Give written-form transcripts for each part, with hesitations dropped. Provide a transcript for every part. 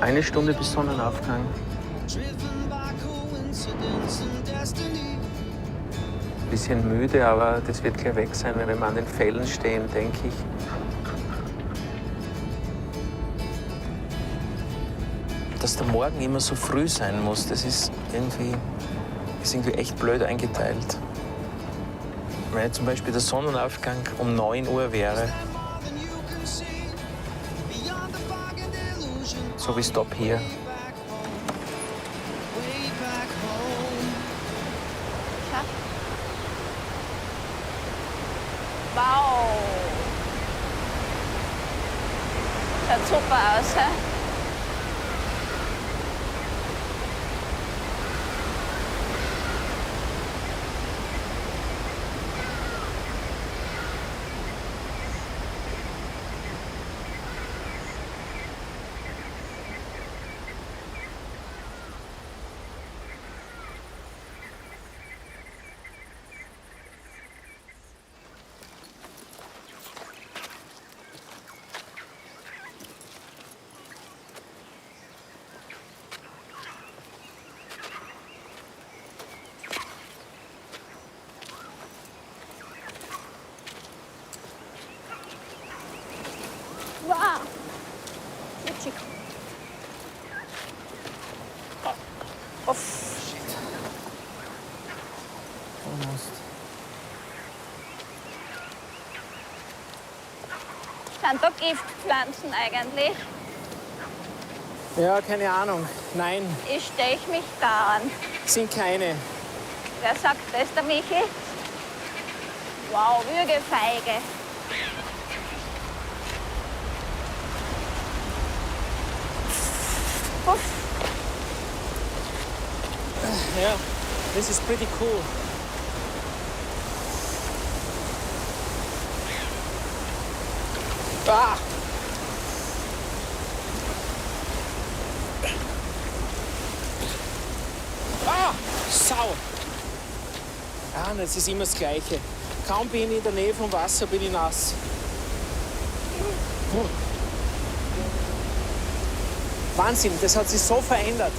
Eine Stunde bis Sonnenaufgang. Bisschen müde, aber das wird gleich weg sein, wenn wir an den Fällen stehen, denke ich. Dass der Morgen immer so früh sein muss, das ist irgendwie echt blöd eingeteilt. Wenn jetzt zum Beispiel der Sonnenaufgang um 9 Uhr wäre, so wie Stop hier. Wow! Schaut super aus, hä? Wow! Glitschig. Oh. Shit. Almost. Sind da Giftpflanzen eigentlich? Ja, keine Ahnung. Nein, Ich stech mich daran. sind keine. Wer sagt das, der Michi? Wow, Würgefeige. Puff. Ja, this is pretty cool. Ah! Ah! Sau! Ja, das ist immer das Gleiche. Kaum bin ich in der Nähe vom Wasser, bin ich nass. Wahnsinn, das hat sich so verändert.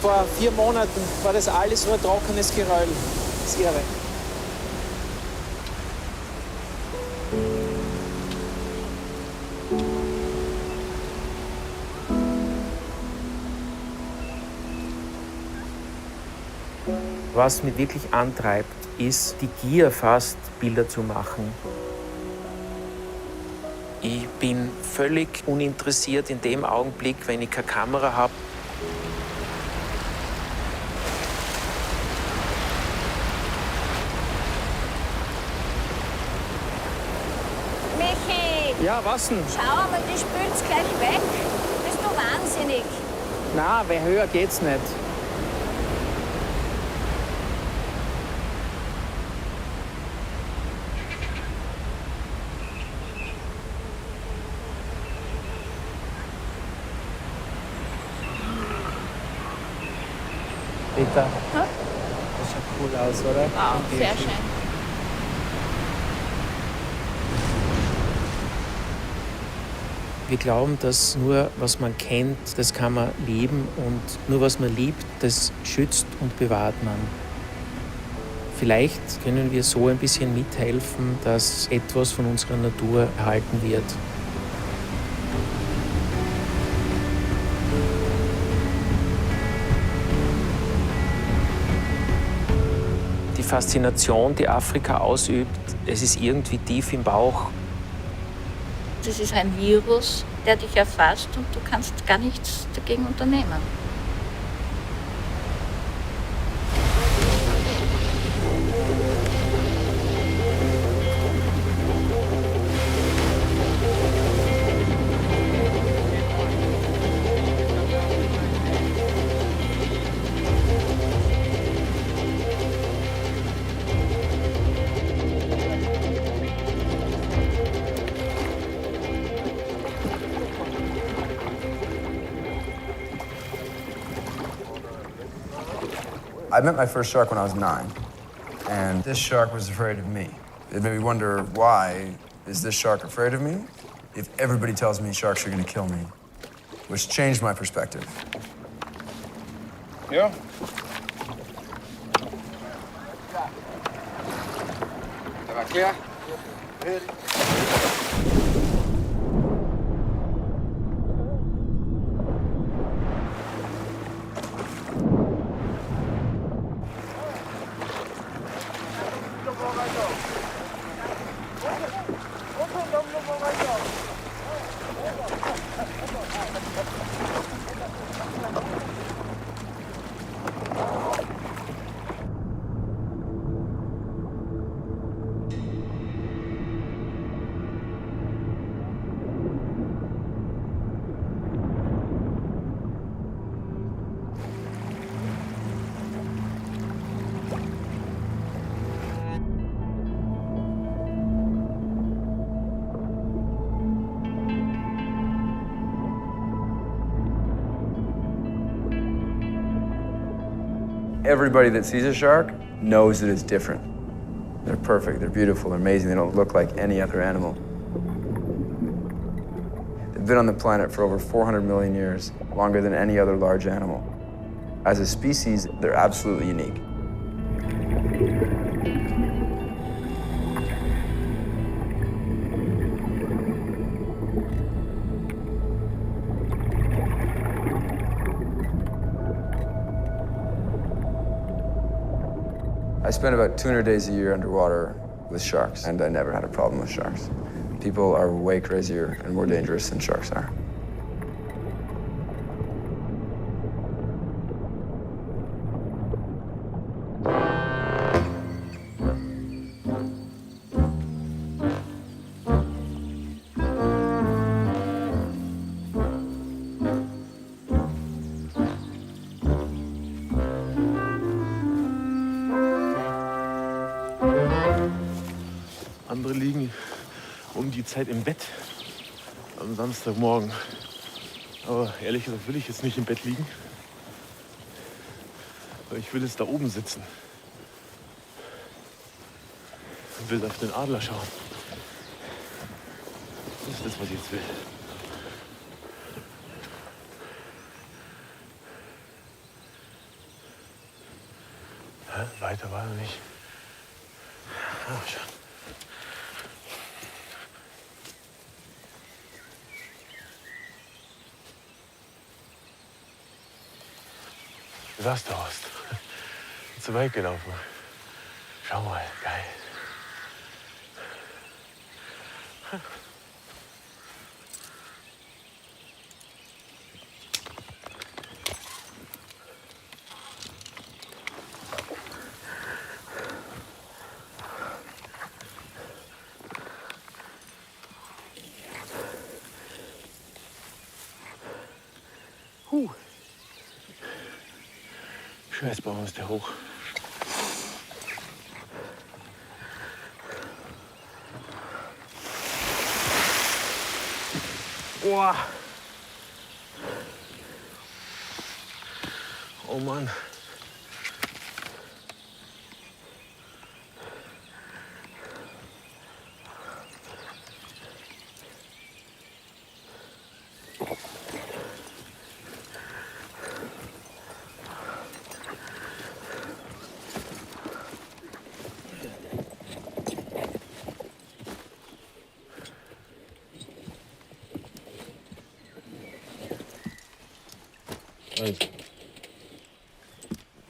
Vor 4 Monaten war das alles nur trockenes Geröll. Das ist irre. Was mich wirklich antreibt, ist die Gier fast, Bilder zu machen. Ich bin völlig uninteressiert in dem Augenblick, wenn ich keine Kamera habe. Michi, Ja, was denn? schau mal, die spült's gleich weg. Bist du wahnsinnig? Na, wer höher geht's nicht. Peter, Hm? das schaut cool aus, oder? Wow, sehr schön. Wir glauben, dass nur was man kennt, das kann man leben und nur was man liebt, das schützt und bewahrt man. Vielleicht können wir so ein bisschen mithelfen, dass etwas von unserer Natur erhalten wird. Die Faszination, die Afrika ausübt, es ist irgendwie tief im Bauch. Das ist ein Virus, der dich erfasst und du kannst gar nichts dagegen unternehmen. I met my first shark when I was 9, and this shark was afraid of me. It made me wonder, why is this shark afraid of me? if everybody tells me sharks are gonna kill me, which changed my perspective. Ja. Der war klar. Everybody that sees a shark knows that it's different. They're perfect, they're beautiful, they're amazing, they don't look like any other animal. They've been on the planet for over 400 million years, longer than any other large animal. As a species, they're absolutely unique. I spend about 200 days a year underwater with sharks, and I never had a problem with sharks. People are way crazier and more dangerous than sharks are. Andere liegen um die Zeit im Bett am Samstagmorgen. Aber ehrlich gesagt will ich jetzt nicht im Bett liegen. Weil ich will jetzt da oben sitzen. Und will auf den Adler schauen. Das ist das, was ich jetzt will. Hä? Weiter war er nicht. Ah, schon. Was du hast. Zu weit gelaufen. Schau mal, geil. Scheiß Baum ist der hoch. Boah. Oh Mann.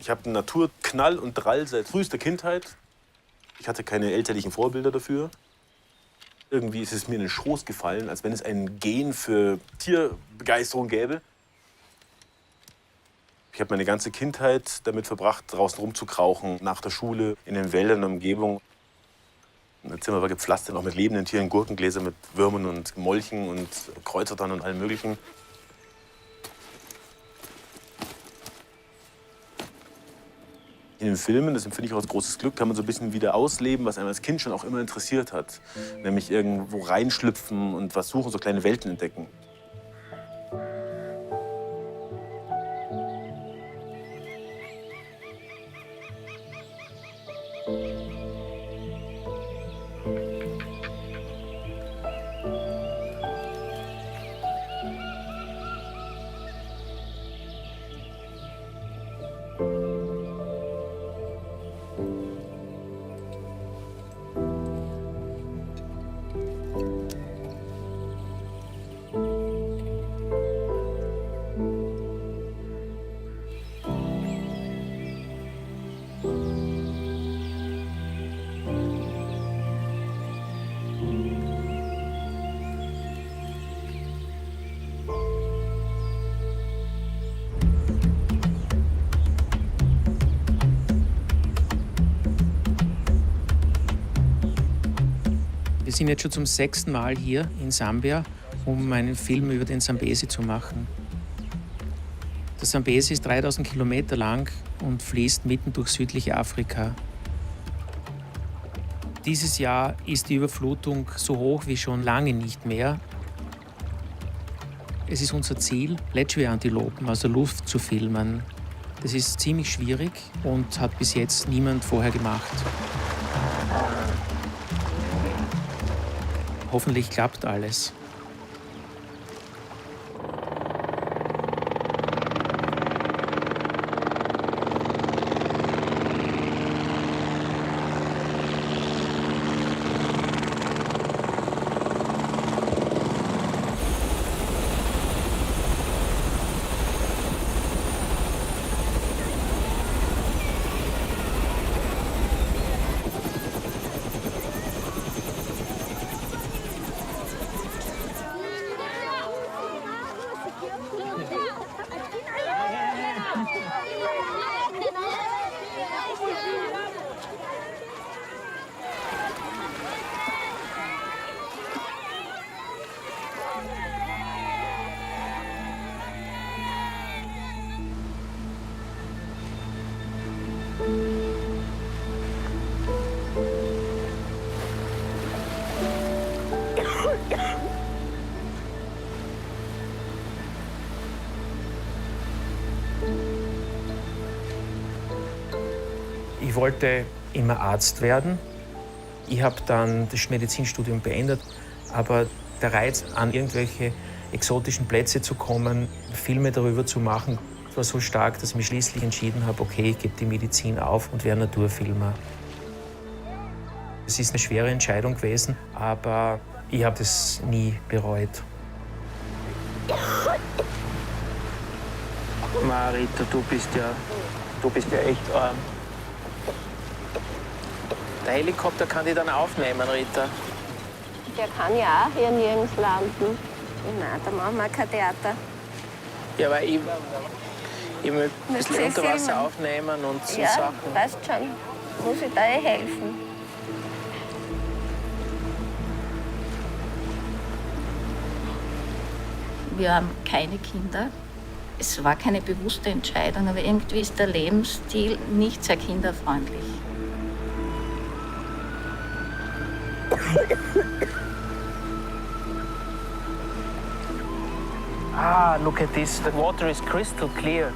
Ich habe einen Naturknall und Drall seit frühester Kindheit. Ich hatte keine elterlichen Vorbilder dafür. Irgendwie ist es mir in den Schoß gefallen, als wenn es ein Gen für Tierbegeisterung gäbe. Ich habe meine ganze Kindheit damit verbracht, draußen rumzukrauchen, nach der Schule, in den Wäldern in der Umgebung. Das Zimmer war gepflastert, auch mit lebenden Tieren, Gurkengläser mit Würmern und Molchen und Kreuzertern und allem Möglichen. In den Filmen, das empfinde ich auch als großes Glück, kann man so ein bisschen wieder ausleben, was einem als Kind schon auch immer interessiert hat. Nämlich irgendwo reinschlüpfen und was suchen, so kleine Welten entdecken. sind jetzt schon zum 6. Mal hier in Sambia, um einen Film über den Sambesi zu machen. Der Sambesi ist 3000 Kilometer lang und fließt mitten durch südliche Afrika. Dieses Jahr ist die Überflutung so hoch wie schon lange nicht mehr. Es ist unser Ziel, Letschwe-Antilopen aus der Luft zu filmen. Das ist ziemlich schwierig und hat bis jetzt niemand vorher gemacht. Hoffentlich klappt alles. Ich wollte immer Arzt werden. Ich habe dann das Medizinstudium beendet, aber der Reiz, an irgendwelche exotischen Plätze zu kommen, Filme darüber zu machen, war so stark, dass ich mich schließlich entschieden habe, okay, ich gebe die Medizin auf und werde Naturfilmer. Es ist eine schwere Entscheidung gewesen, aber ich habe es nie bereut. Marita, du bist ja echt arm. Der Helikopter kann die dann aufnehmen, Rita. Der kann ja auch hier nirgends landen. Nein, da machen wir kein Theater. Ja, aber ich will ein bisschen unter Wasser aufnehmen und so ja, Sachen. Weißt schon, muss ich da helfen. Wir haben keine Kinder. Es war keine bewusste Entscheidung, aber irgendwie ist der Lebensstil nicht sehr kinderfreundlich. Ah, look at this. The water is crystal clear.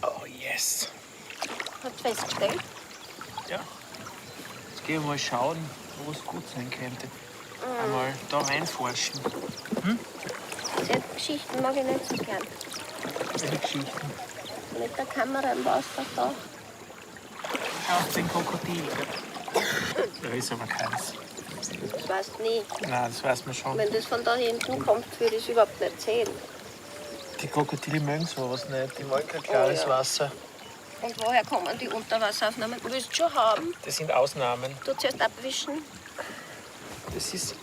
Oh, yes. Hat festgestellt? Ja. Jetzt gehen wir mal schauen, wo es gut sein könnte. Einmal da reinforschen. Die Geschichten mag ich nicht so gern. Welche Geschichten? Mit der Kamera im Wasser da. Auf den Krokodil. Da ist aber keins. Das weißt du nie. Nein, das weiß man schon. Wenn das von da hinten kommt, würde ich es überhaupt nicht sehen. Die Krokodile mögen sowas nicht. Die wollen kein klares Wasser. Und woher kommen die Unterwasseraufnahmen? Du willst schon haben. Das sind Ausnahmen. Du zuerst abwischen. Das ist...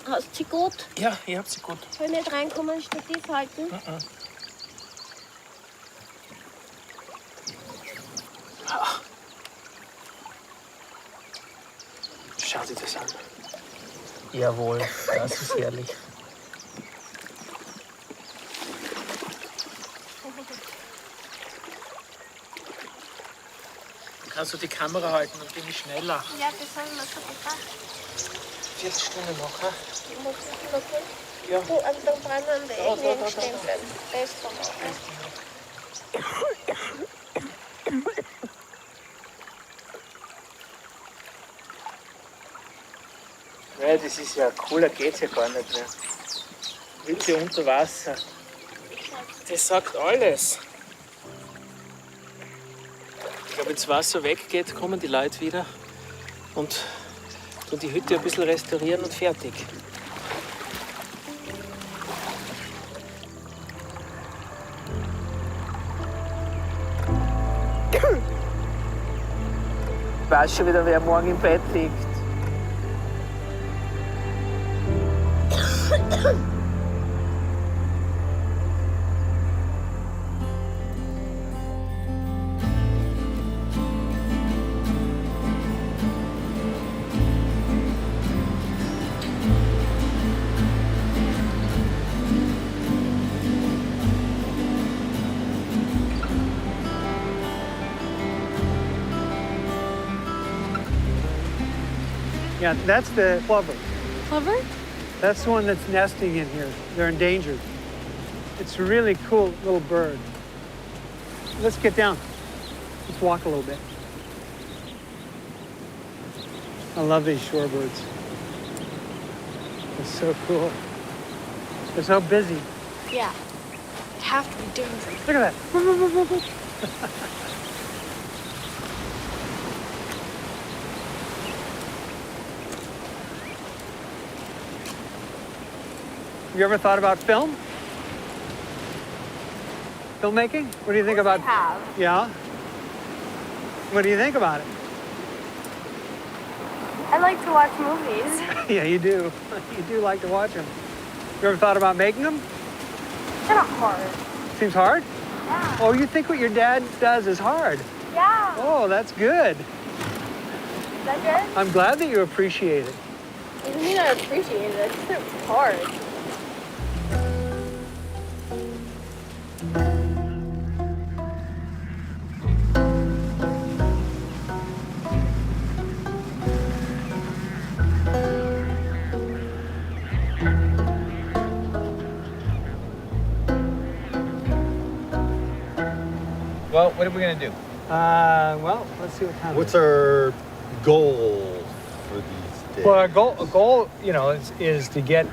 Hast du sie gut? Ja, ich hab sie gut. Will nicht reinkommen, Stativ halten? Schau dir das an. Jawohl, das ist herrlich. Kannst du die Kamera halten, dann bin ich schneller. Ja, das haben wir schon gedacht. 40 Stunden noch, ha? Ich muss noch gut. Ja. Wo an der brennenden Weg Da, neben da. stempeln. Das ist von Ja, das ist ja cooler, geht's ja gar nicht mehr. Witze unter Wasser. Das sagt alles. Ich glaube, wenn das Wasser weggeht, kommen die Leute wieder und tun die Hütte ein bisschen restaurieren und fertig. Ich weiß schon wieder, wer morgen im Bett liegt. Yeah, that's the plover. Plover? That's the one that's nesting in here. They're endangered. It's a really cool little bird. Let's get down. Let's walk a little bit. I love these shorebirds. It's so cool. They're so busy. Yeah. They'd have to be doing something. Look at that. Have you ever thought about film? Filmmaking? What do you think about? I have. Yeah. What do you think about it? I like to watch movies. Yeah, you do. You do like to watch them. You ever thought about making them? Kind of hard. Seems hard? Yeah. Oh, you think what your dad does is hard? Yeah. Oh, that's good. Is that good? I'm glad that you appreciate it. I mean, I appreciate it. I just think it's hard. Well, what are we gonna do? Well, let's see what time. What's our goal for these days? Well, our goal, is to get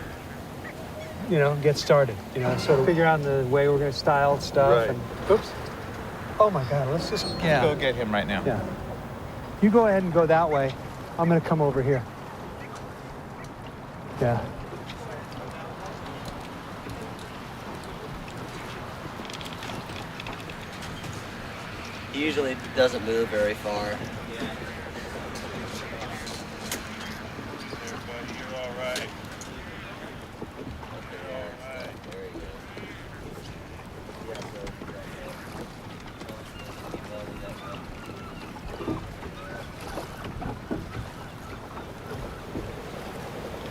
started. Sort of figure out the way we're going to style stuff. Right. And, oops. Oh my God. Let's just. Yeah. Go get him right now. Yeah. You go ahead and go that way. I'm going to come over here. Yeah. He usually doesn't move very far.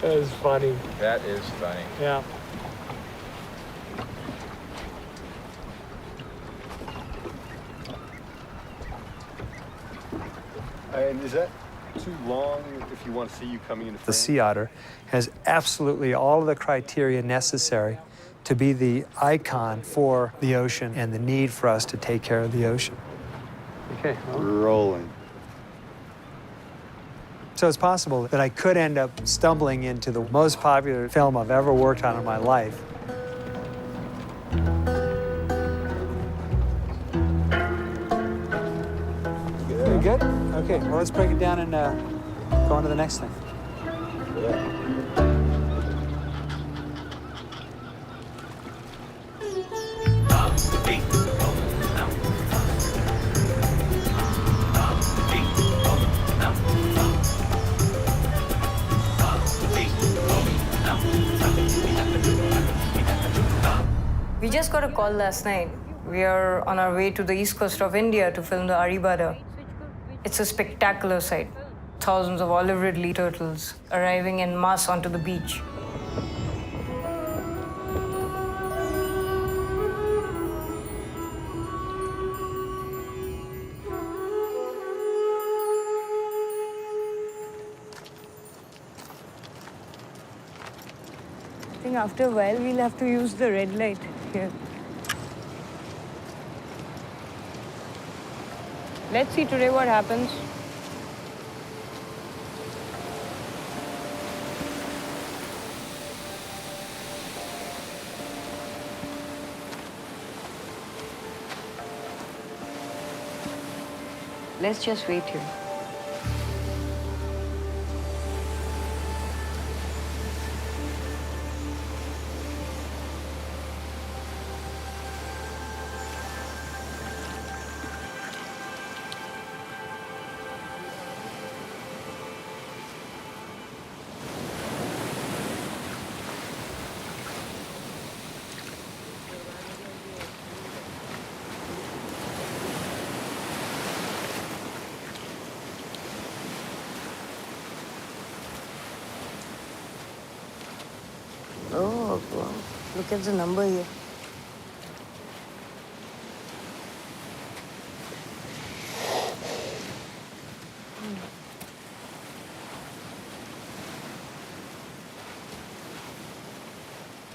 That is funny. That is funny. Yeah. And is that too long if you want to see you coming into frame? The sea otter has absolutely all of the criteria necessary to be the icon for the ocean and the need for us to take care of the ocean. Okay. Rolling. So it's possible that I could end up stumbling into the most popular film I've ever worked on in my life. You good? Okay, well, let's break it down and go on to the next thing. We just got a call last night. We are on our way to the east coast of India to film the Aribada. It's a spectacular sight. Thousands of olive ridley turtles arriving en masse onto the beach. I think after a while we'll have to use the red light here. Let's see today what happens. Let's just wait here. Oh, wow. Look at the number here.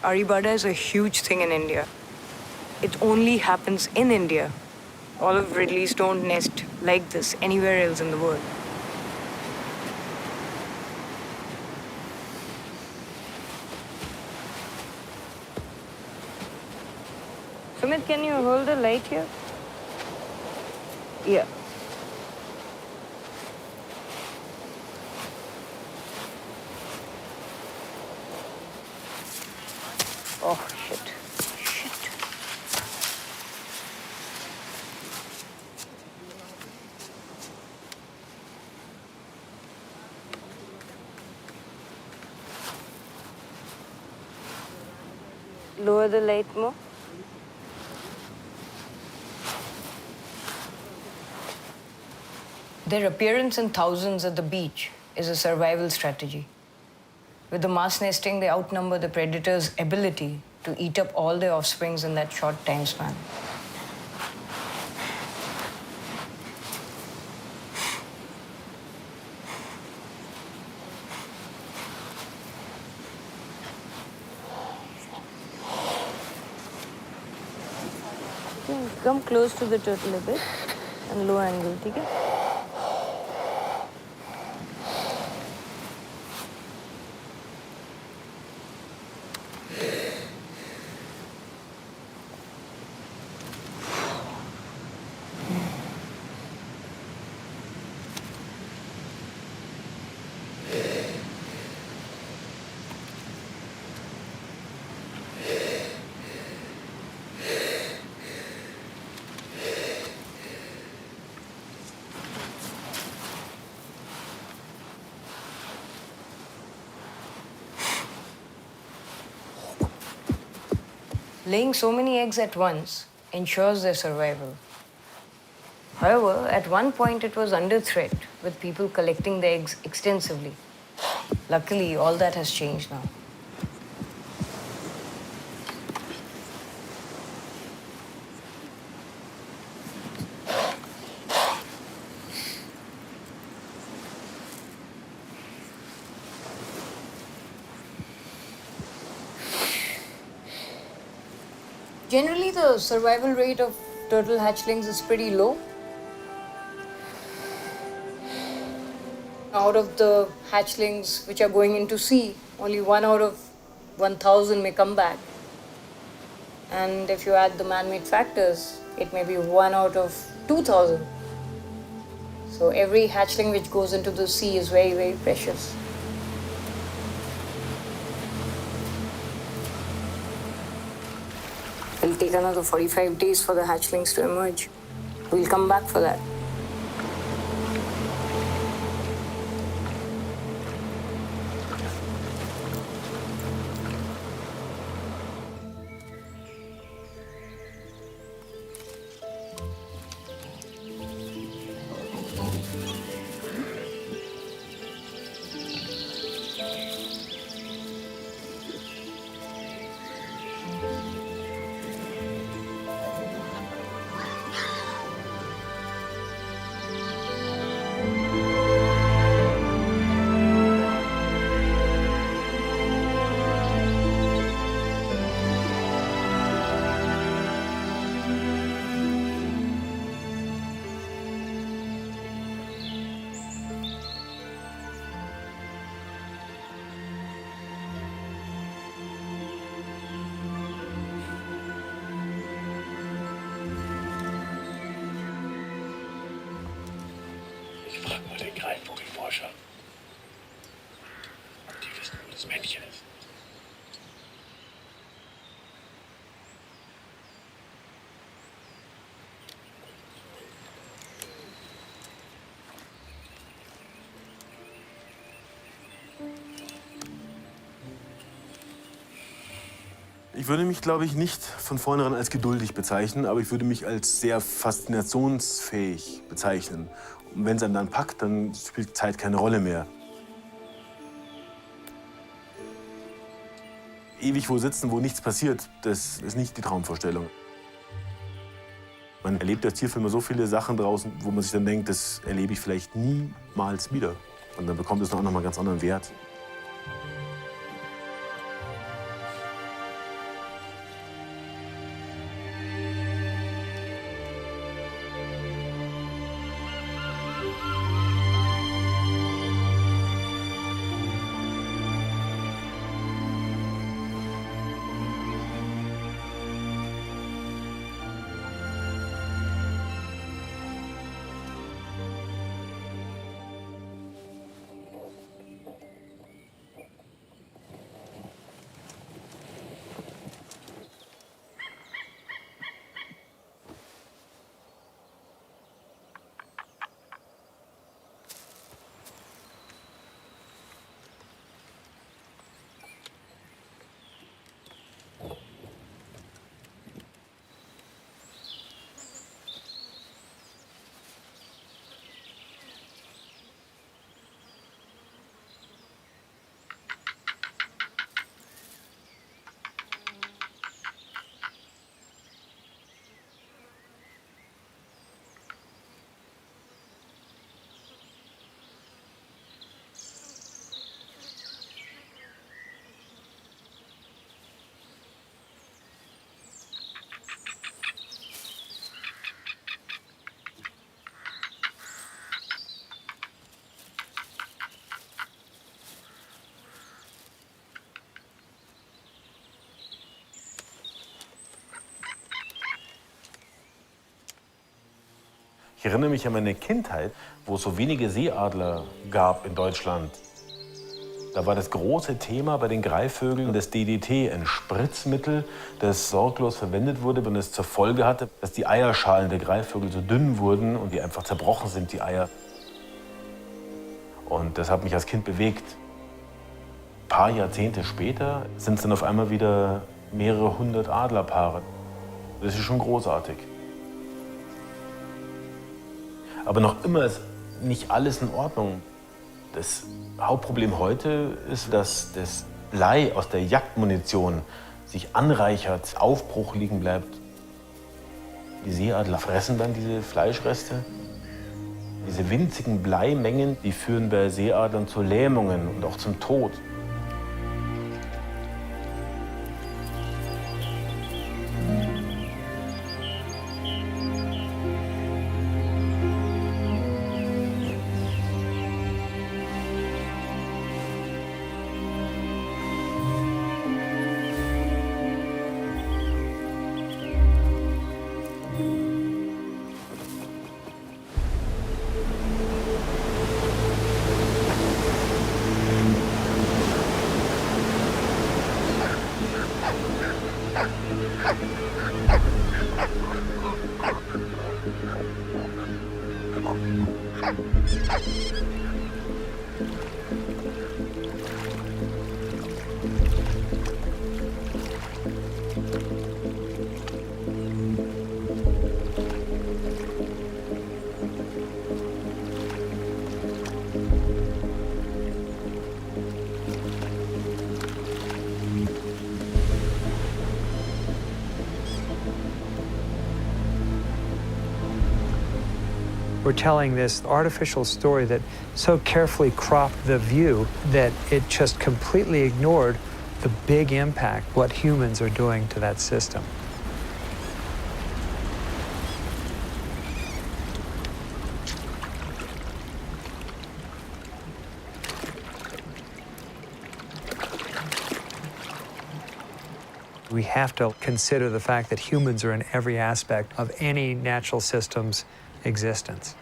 Aribada is a huge thing in India. It only happens in India. All of Ridleys don't nest like this anywhere else in the world. Sumit, can you hold the light here? Yeah. Oh, shit. Lower the light more. Their appearance in thousands at the beach is a survival strategy. With the mass nesting, they outnumber the predator's ability to eat up all their offsprings in that short time span. Come close to the turtle a bit and low angle, okay? Laying so many eggs at once ensures their survival. However, at one point it was under threat, with people collecting the eggs extensively. Luckily, all that has changed now. Generally, the survival rate of turtle hatchlings is pretty low. Out of the hatchlings which are going into sea, only 1 out of 1,000 may come back. And if you add the man-made factors, it may be 1 out of 2,000. So every hatchling which goes into the sea is very, very precious. It'll take another 45 days for the hatchlings to emerge. We'll come back for that. Nur den Greifvogelforscher. Die wissen, wo das Männchen ist. Ich würde mich, glaube ich, nicht von vornherein als geduldig bezeichnen, aber ich würde mich als sehr faszinationsfähig bezeichnen. Und wenn es einem dann packt, dann spielt Zeit keine Rolle mehr. Ewig wo sitzen, wo nichts passiert, das ist nicht die Traumvorstellung. Man erlebt als Tierfilmer so viele Sachen draußen, wo man sich dann denkt, das erlebe ich vielleicht niemals wieder. Und dann bekommt es auch noch mal einen ganz anderen Wert. Ich erinnere mich an meine Kindheit, wo es so wenige Seeadler gab in Deutschland. Da war das große Thema bei den Greifvögeln das DDT, ein Spritzmittel, das sorglos verwendet wurde, wenn es zur Folge hatte, dass die Eierschalen der Greifvögel so dünn wurden und die einfach zerbrochen sind, die Eier. Und das hat mich als Kind bewegt. Ein paar Jahrzehnte später sind es dann auf einmal wieder mehrere hundert Adlerpaare. Das ist schon großartig. Aber noch immer ist nicht alles in Ordnung. Das Hauptproblem heute ist, dass das Blei aus der Jagdmunition sich anreichert, Aufbruch liegen bleibt. Die Seeadler fressen dann diese Fleischreste. Diese winzigen Bleimengen, die führen bei Seeadlern zu Lähmungen und auch zum Tod. We're telling this artificial story that so carefully cropped the view that it just completely ignored the big impact what humans are doing to that system. We have to consider the fact that humans are in every aspect of any natural system's existence.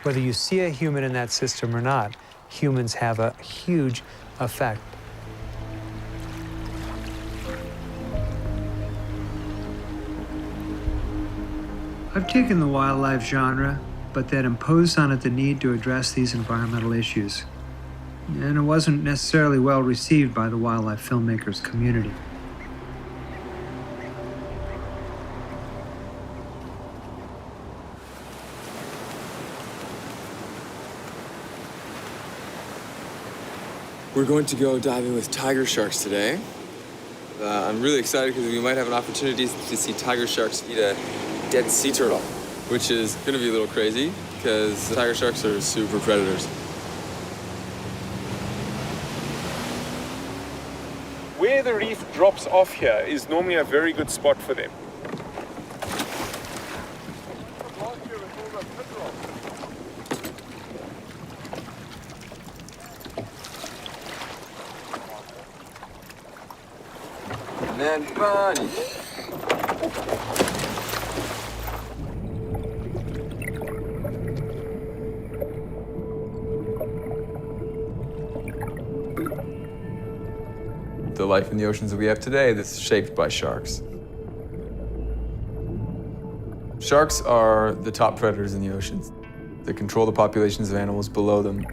Whether you see a human in that system or not, humans have a huge effect. I've taken the wildlife genre, but that imposed on it the need to address these environmental issues. And it wasn't necessarily well received by the wildlife filmmakers community. We're going to go diving with tiger sharks today. I'm really excited because we might have an opportunity to see tiger sharks eat a dead sea turtle, which is going to be a little crazy because tiger sharks are super predators. Where the reef drops off here is normally a very good spot for them. And then bunny. The life in the oceans that we have today that's shaped by sharks. Sharks are the top predators in the oceans. They control the populations of animals below them.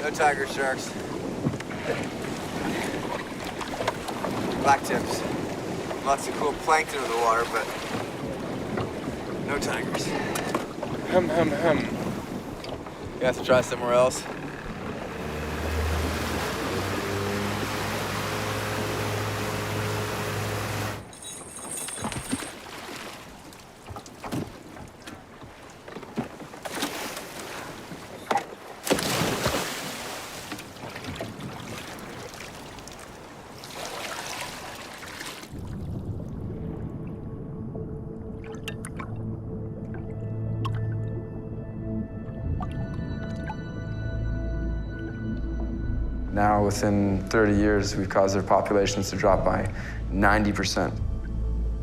No tiger sharks. Black tips. Lots of cool plankton in the water, but no tigers. Hum, hum, hum. You have to try somewhere else. Now, within 30 years, we've caused their populations to drop by 90%.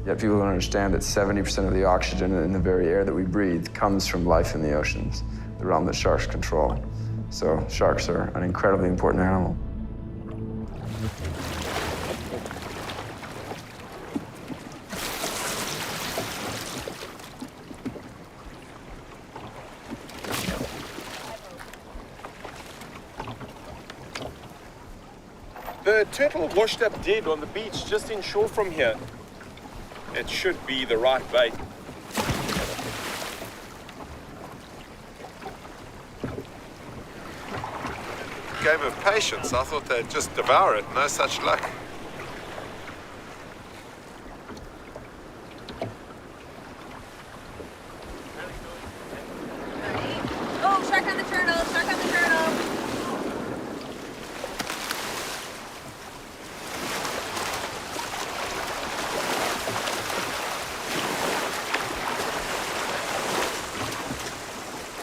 Yet people don't understand that 70% of the oxygen in the very air that we breathe comes from life in the oceans, the realm that sharks control. So sharks are an incredibly important animal. The turtle washed up dead on the beach just inshore from here. It should be the right bait. Game of patience. I thought they'd just devour it. No such luck. Oh, shark on the turtle! Shark on the turtle!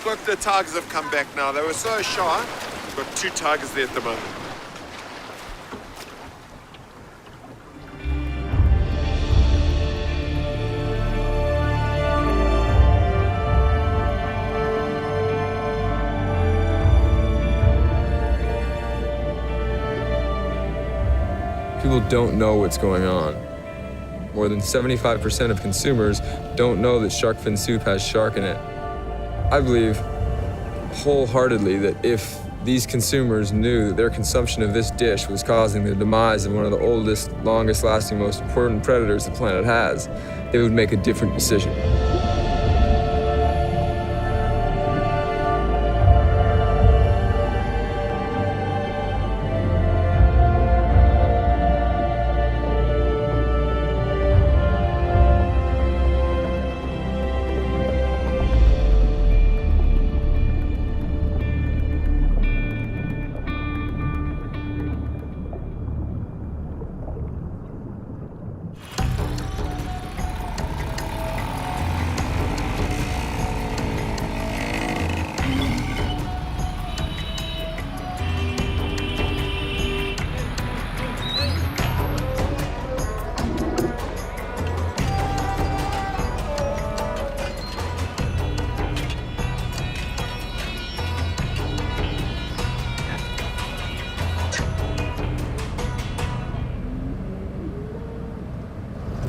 Look, the tigers have come back now. They were so shy. We've got 2 tigers there at the moment. People don't know what's going on. More than 75% of consumers don't know that shark fin soup has shark in it. I believe wholeheartedly that if these consumers knew that their consumption of this dish was causing the demise of one of the oldest, longest-lasting, most important predators the planet has, they would make a different decision.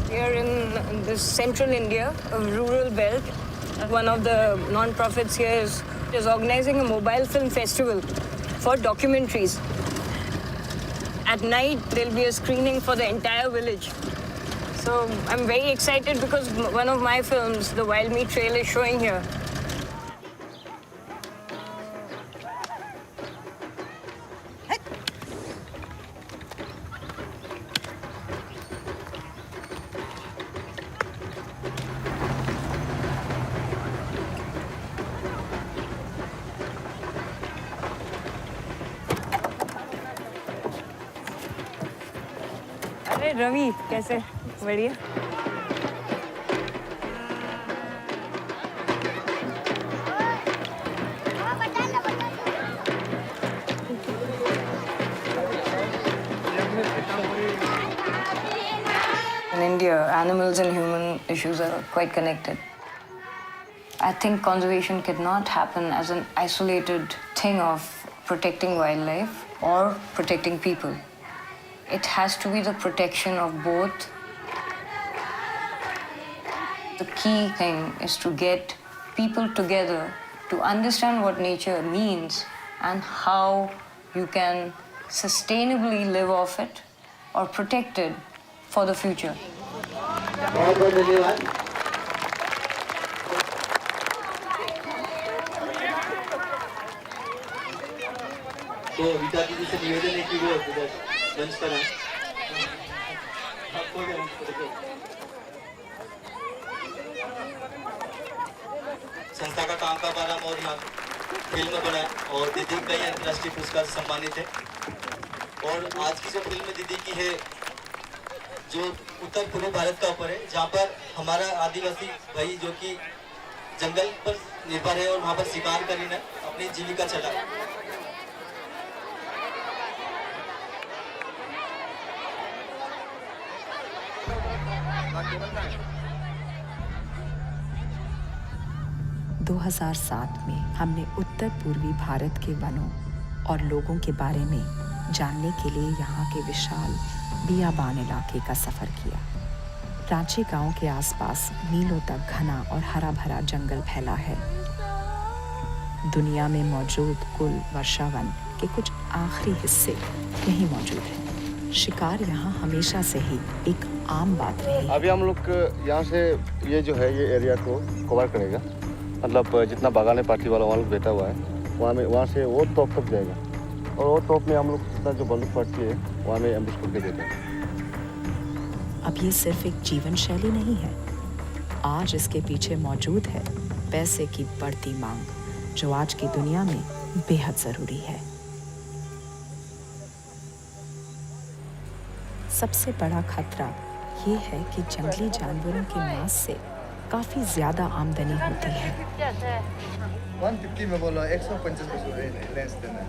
Here in this central India, a rural belt, one of the non-profits here is organizing a mobile film festival for documentaries. At night, there'll be a screening for the entire village. So I'm very excited because one of my films, The Wild Meat Trail, is showing here. अरे रवि कैसे बढ़िया In India, animals and human issues are quite connected. I think conservation cannot happen as an isolated thing of protecting wildlife or protecting people. It has to be the protection of both. The key thing is to get people together to understand what nature means and how you can sustainably live off it or protect it for the future. तो रीता दीदी से निवेदन है कि वो lunch करें। संस्था का काम का बारह और यहाँ फिल्म बना और दीदी कई अंतर्राष्ट्रीय पुरस्कार से सम्मानित है। और आज की जो फिल्म दीदी की है जो उत्तर पूर्व भारत का ऊपर है, जहाँ पर हमारा आदिवासी भाई जो कि जंगल पर निर्भर है और वहाँ पर शिकार કરીને अपनी जीविका चला। 2007 में हमने उत्तर पूर्वी भारत के वनों और लोगों के बारे में जानने के लिए यहाँ के विशाल बियाबान इलाके का सफ़र किया। रांची गांव के आसपास मीलों तक घना और हरा भरा जंगल फैला है। दुनिया में मौजूद कुल वर्षावन के कुछ आखिरी हिस्से यहीं मौजूद हैं। शिकार यहाँ हमेशा से ही एक आम बात रही। अभी हम लोग यहाँ से ये जो है ये एरिया को कवर करेगा, मतलब जितना बागान पार्टी वाला वहाँ लोग बैठा हुआ है वहाँ से वो टॉप तक जाएगा और वो टॉप में हम लोग जितना जो बंदूक पार्टी है वहाँ में एम्बुश करके देते हैं। अब ये सिर्फ एक जीवन शैली नहीं है, आज इसके पीछे मौजूद है पैसे की बढ़ती मांग, जो आज की दुनिया में बेहद जरूरी है। सबसे बड़ा खतरा ये है कि जंगली जानवरों के मांस से काफी ज्यादा आमदनी होती है। 150 में बोलो 150 लेस देना।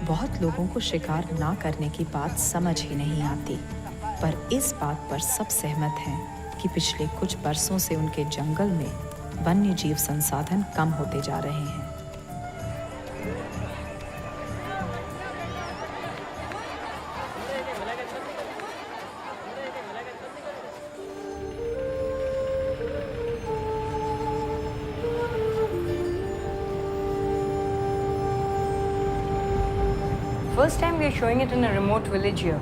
बहुत लोगों को शिकार ना करने की बात समझ ही नहीं आती, पर इस बात पर सब सहमत हैं कि पिछले कुछ बरसों से उनके जंगल में वन्य जीव संसाधन कम होते जा रहे हैं। First time we are showing it in a remote village here.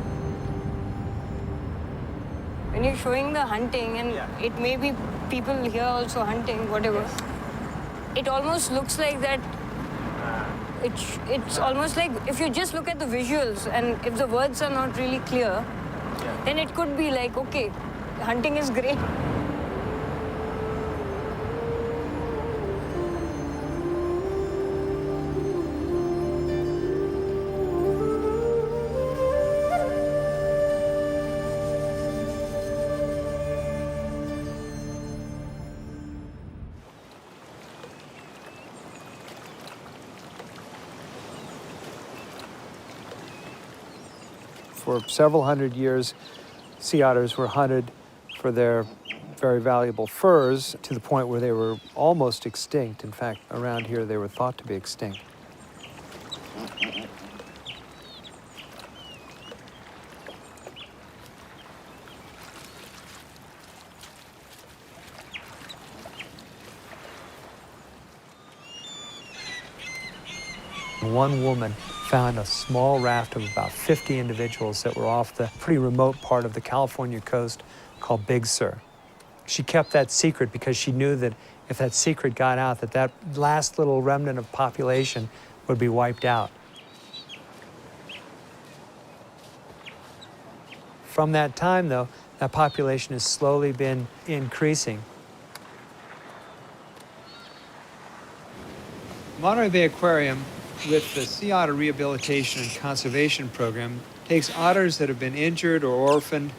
When you're showing the hunting, and it may be people here also hunting, whatever, it almost looks like that. It's almost like if you just look at the visuals and if the words are not really clear, then it could be like, okay, hunting is great. For several hundred years, sea otters were hunted for their very valuable furs to the point where they were almost extinct. In fact, around here they were thought to be extinct. One woman found a small raft of about 50 individuals that were off the pretty remote part of the California coast called Big Sur. She kept that secret because she knew that if that secret got out, that last little remnant of population would be wiped out. From that time, though, that population has slowly been increasing. Monterey Bay Aquarium, with the Sea Otter Rehabilitation and Conservation Program, takes otters that have been injured or orphaned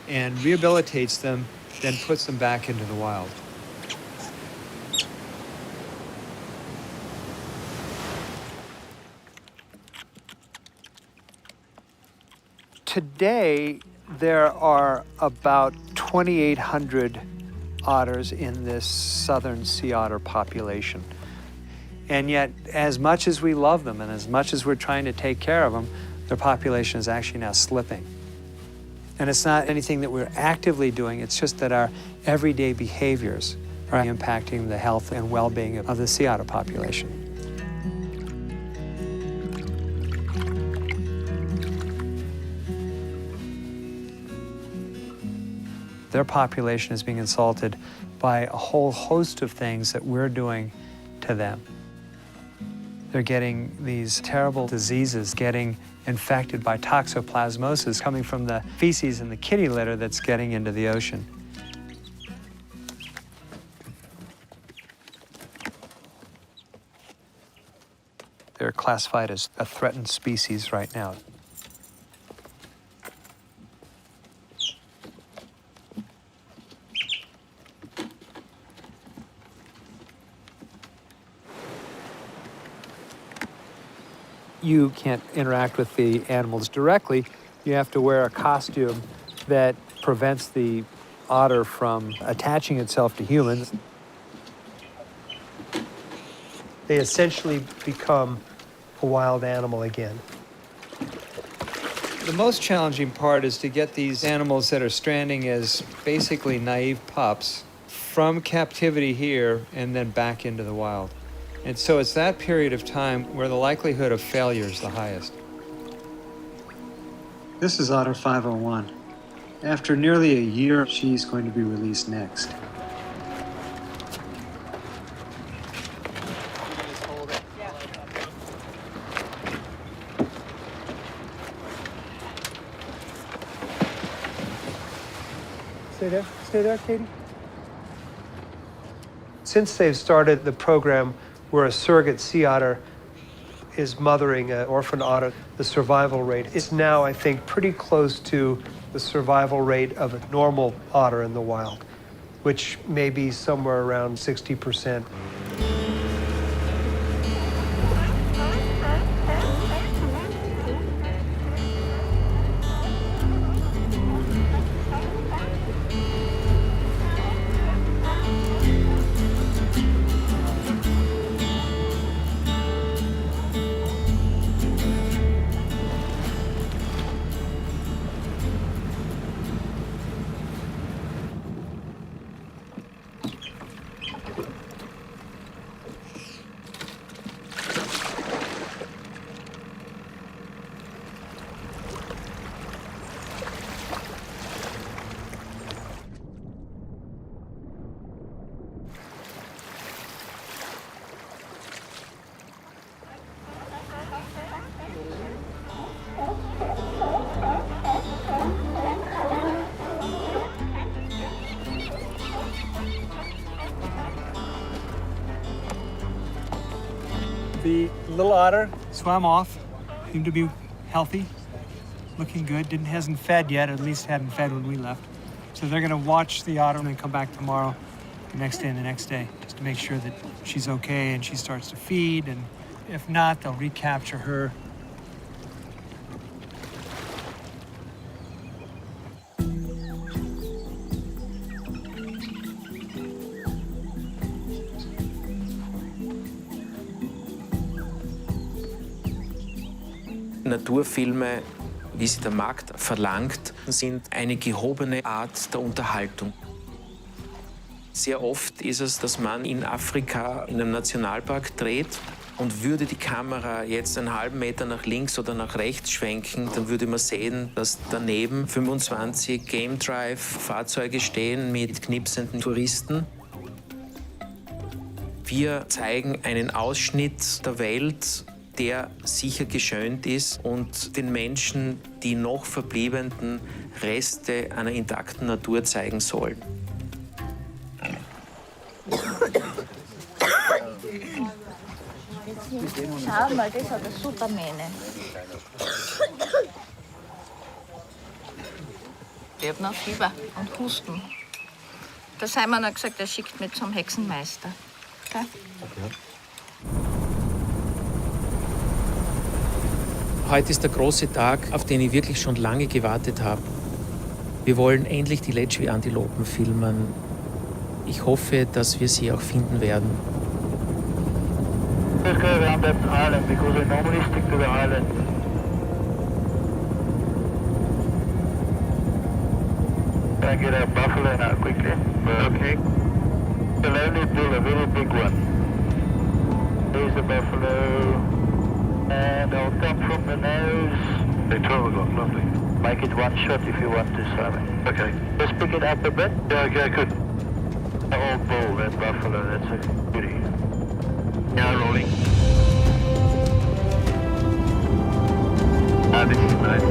and rehabilitates them, then puts them back into the wild. Today, there are about 2,800 otters in this southern sea otter population. And yet, as much as we love them and as much as we're trying to take care of them, their population is actually now slipping. And it's not anything that we're actively doing, it's just that our everyday behaviors are impacting the health and well-being of the sea otter population. Their population is being insulted by a whole host of things that we're doing to them. They're getting these terrible diseases, getting infected by toxoplasmosis coming from the feces and the kitty litter that's getting into the ocean. They're classified as a threatened species right now. You can't interact with the animals directly. You have to wear a costume that prevents the otter from attaching itself to humans. They essentially become a wild animal again. The most challenging part is to get these animals that are stranding as basically naive pups from captivity here and then back into the wild. And so it's that period of time where the likelihood of failure is the highest. This is Otter 501. After nearly a year, she's going to be released next. Stay there, Katie. Since they've started the program where a surrogate sea otter is mothering an orphan otter, the survival rate is now, I think, pretty close to the survival rate of a normal otter in the wild, which may be somewhere around 60%. The little otter swam off, seemed to be healthy, looking good, hasn't fed yet, or at least hadn't fed when we left. So they're gonna watch the otter and then come back tomorrow, the next day and the next day, just to make sure that she's okay and she starts to feed, and if not, they'll recapture her. Naturfilme, wie sie der Markt verlangt, sind eine gehobene Art der Unterhaltung. Sehr oft ist es, dass man in Afrika in einem Nationalpark dreht und würde die Kamera jetzt einen halben Meter nach links oder nach rechts schwenken, dann würde man sehen, dass daneben 25 Game Drive Fahrzeuge stehen mit knipsenden Touristen. Wir zeigen einen Ausschnitt der Welt, der sicher geschönt ist und den Menschen die noch verbliebenen Reste einer intakten Natur zeigen sollen. Schau mal, das hat eine super Mähne. Ich habe noch Fieber und Husten. Der Simon hat gesagt, er schickt mich zum Hexenmeister. Okay? Okay. Heute ist der große Tag, auf den ich wirklich schon lange gewartet habe. Wir wollen endlich die Letschwi-Antilopen filmen. Ich hoffe, dass wir sie auch finden werden. Just go around that island because they normally stick to the island. Try and get a buffalo now quickly. Okay. The lonely bull, a very big one. There's the buffalo. And I'll come from the nose. Hey, 12 o'clock, lovely. Make it one shot if you want to, Simon. Okay. Just pick it up a bit. Yeah, okay, good. The old bull, that buffalo, that's a beauty. Now rolling. Ah, this is nice.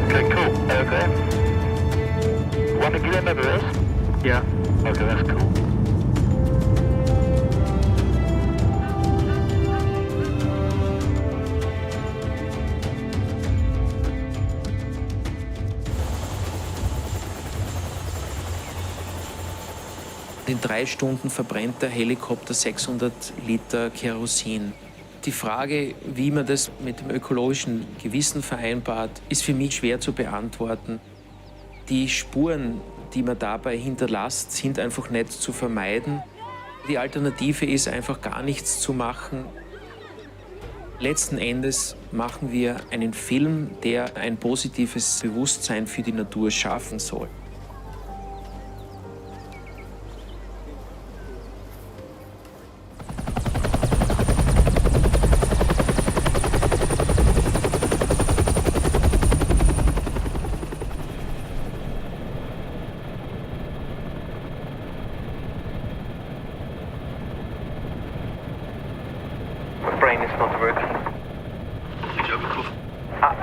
Okay, cool. Okay. Want to give him a rest? Yeah. Okay, that's cool. In 3 Stunden verbrennt der Helikopter 600 Liter Kerosin. Die Frage, wie man das mit dem ökologischen Gewissen vereinbart, ist für mich schwer zu beantworten. Die Spuren, die man dabei hinterlässt, sind einfach nicht zu vermeiden. Die Alternative ist einfach gar nichts zu machen. Letzten Endes machen wir einen Film, der ein positives Bewusstsein für die Natur schaffen soll.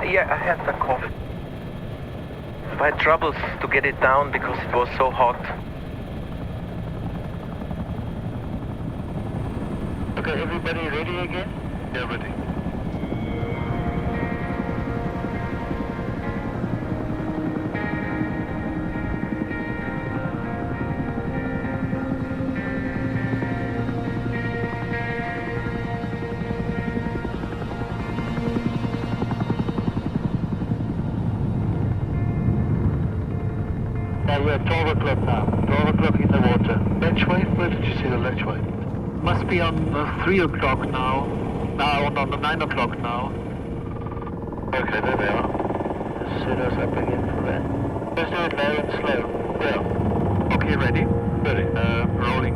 Yeah, I had the cough. I had troubles to get it down because it was so hot. Okay, everybody ready again? Yeah, ready. We're at 12 o'clock now. 12 o'clock in the water. Lechway? Where did you see the lechway? Must be on 3 o'clock now. Now on the 9 o'clock now. Okay, there they are. Set us up again for that. Let's do it low and slow. Yeah. Okay, ready? Ready. Rolling.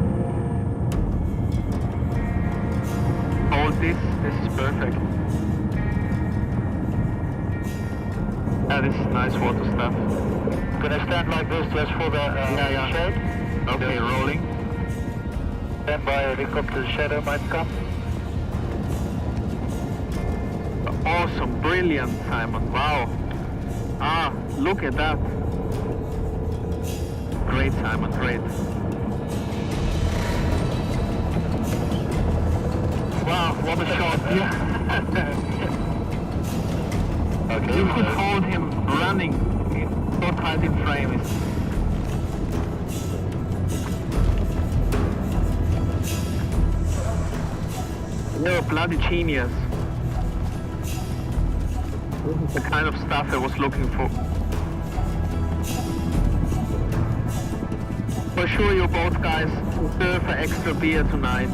Hold this. This is perfect. This is nice water stuff. Gonna stand like this just for the shade. Okay, rolling. Stand by, helicopter shadow might come. Awesome, brilliant, Simon. Wow. Ah, look at that. Great, Simon, great. Wow, what a shot. Yeah. Okay. You could hold him running. So tight in frame. You're a bloody genius. This is the kind of stuff I was looking for. For sure you both guys deserve an extra beer tonight.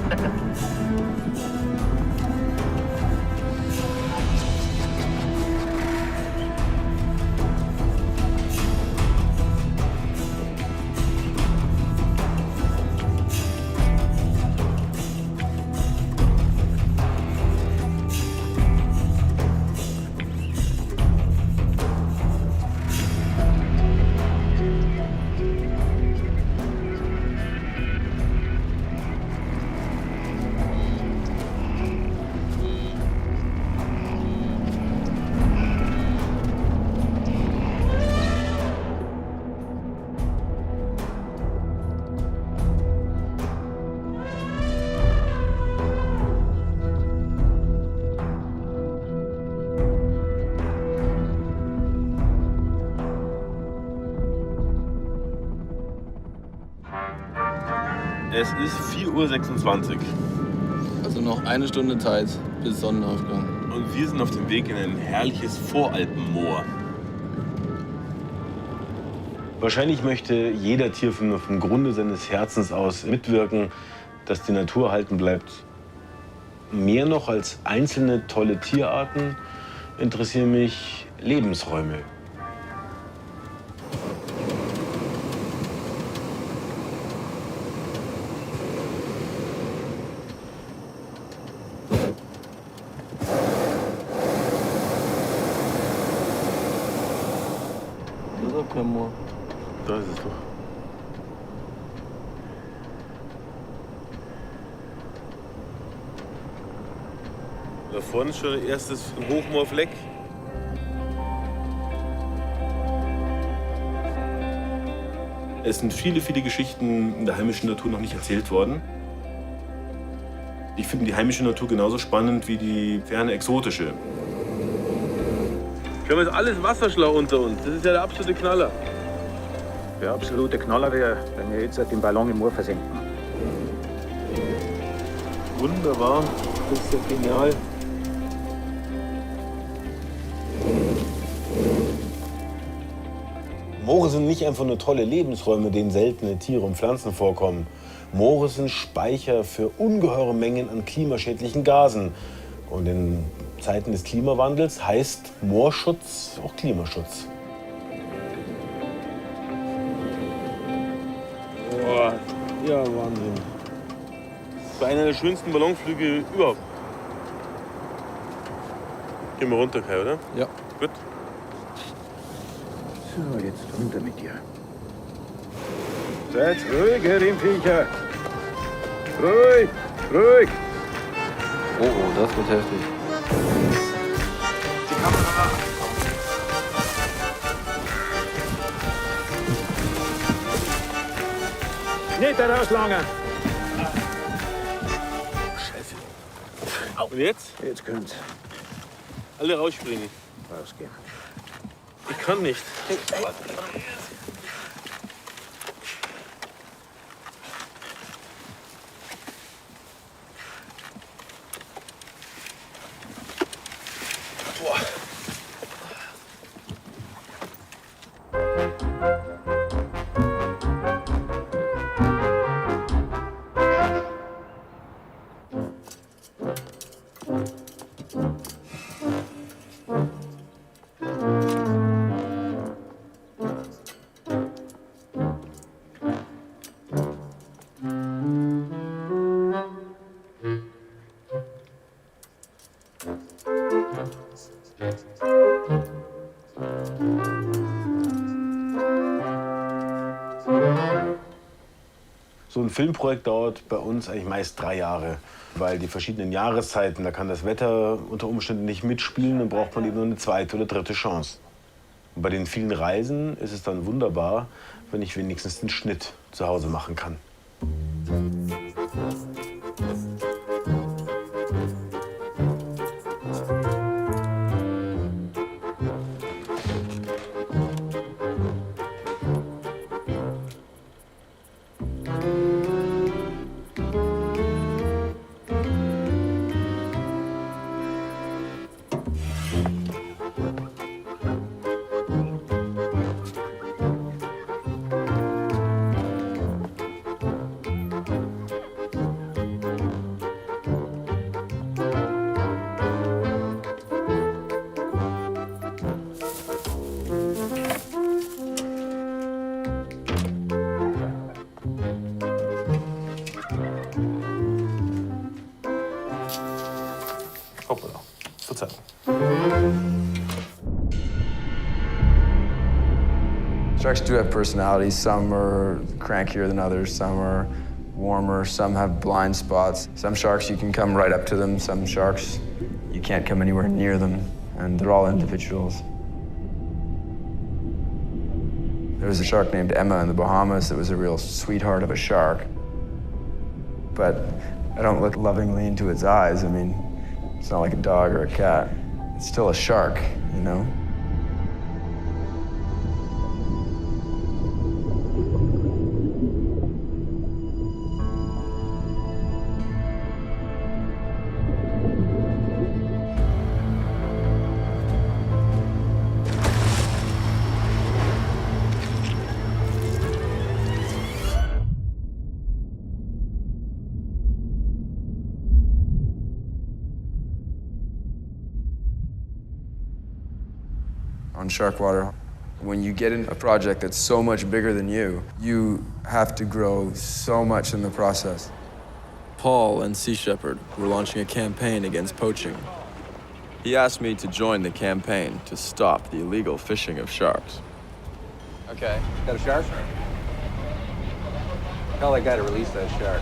Es ist 4:26 Uhr. Also noch 1 Stunde Zeit bis Sonnenaufgang. Und wir sind auf dem Weg in ein herrliches Voralpenmoor. Wahrscheinlich möchte jeder Tierfilmer vom Grunde seines Herzens aus mitwirken, dass die Natur erhalten bleibt. Mehr noch als einzelne tolle Tierarten interessieren mich Lebensräume. kein Moor. Da ist es doch. Da vorne ist schon ein erstes Hochmoorfleck. Es sind viele, viele Geschichten in der heimischen Natur noch nicht erzählt worden. Ich finde die heimische Natur genauso spannend wie die ferne exotische. Wir haben jetzt alles Wasserschlauch unter uns. Das ist ja der absolute Knaller. Der absolute Knaller wäre, wenn wir jetzt den Ballon im Moor versenken. Wunderbar. Das ist ja genial. Moore sind nicht einfach nur tolle Lebensräume, in denen seltene Tiere und Pflanzen vorkommen. Moore sind Speicher für ungeheure Mengen an klimaschädlichen Gasen. Und in Zeiten des Klimawandels heißt Moorschutz auch Klimaschutz. Boah, ja, Wahnsinn. Das war einer der schönsten Ballonflüge überhaupt. Gehen wir runter, Kai, oder? Ja. Gut. So, jetzt runter mit dir. Seid ruhig, ihr Rindviecher. Ruhig, ruhig. Oh, oh, das wird heftig. Die Kamera. Nicht da rauslangen. Scheiße. Und jetzt? Jetzt könnt alle rausspringen. Rausgehen. Ich kann nicht. So ein Filmprojekt dauert bei uns eigentlich meist 3 Jahre, weil die verschiedenen Jahreszeiten, da kann das Wetter unter Umständen nicht mitspielen, dann braucht man eben nur eine zweite oder dritte Chance. Und bei den vielen Reisen ist es dann wunderbar, wenn ich wenigstens den Schnitt zu Hause machen kann. Hoppala. Verzeihung. Sharks do have personalities. Some are crankier than others. Some are warmer. Some have blind spots. Some sharks, you can come right up to them. Some sharks, you can't come anywhere near them. And they're all individuals. There was a shark named Emma in the Bahamas that was a real sweetheart of a shark. But I don't look lovingly into its eyes. I mean, it's not like a dog or a cat. It's still a shark, you know? On Sharkwater, when you get in a project that's so much bigger than you have to grow so much in the process. Paul and Sea Shepherd were launching a campaign against poaching. He asked me to join the campaign to stop the illegal fishing of sharks. Okay. Got a shark? Tell that guy to release that shark.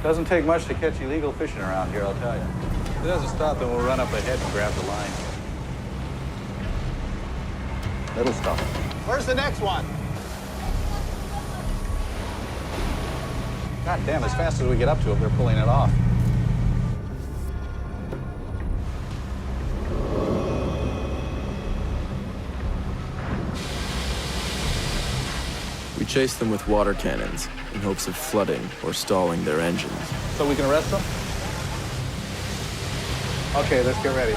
Doesn't take much to catch illegal fishing around here, I'll tell you. If it doesn't stop, then we'll run up ahead and grab the line. It'll stop. Where's the next one? God damn, as fast as we get up to it, they're pulling it off. We chase them with water cannons in hopes of flooding or stalling their engines. So we can arrest them? Okay, let's get ready.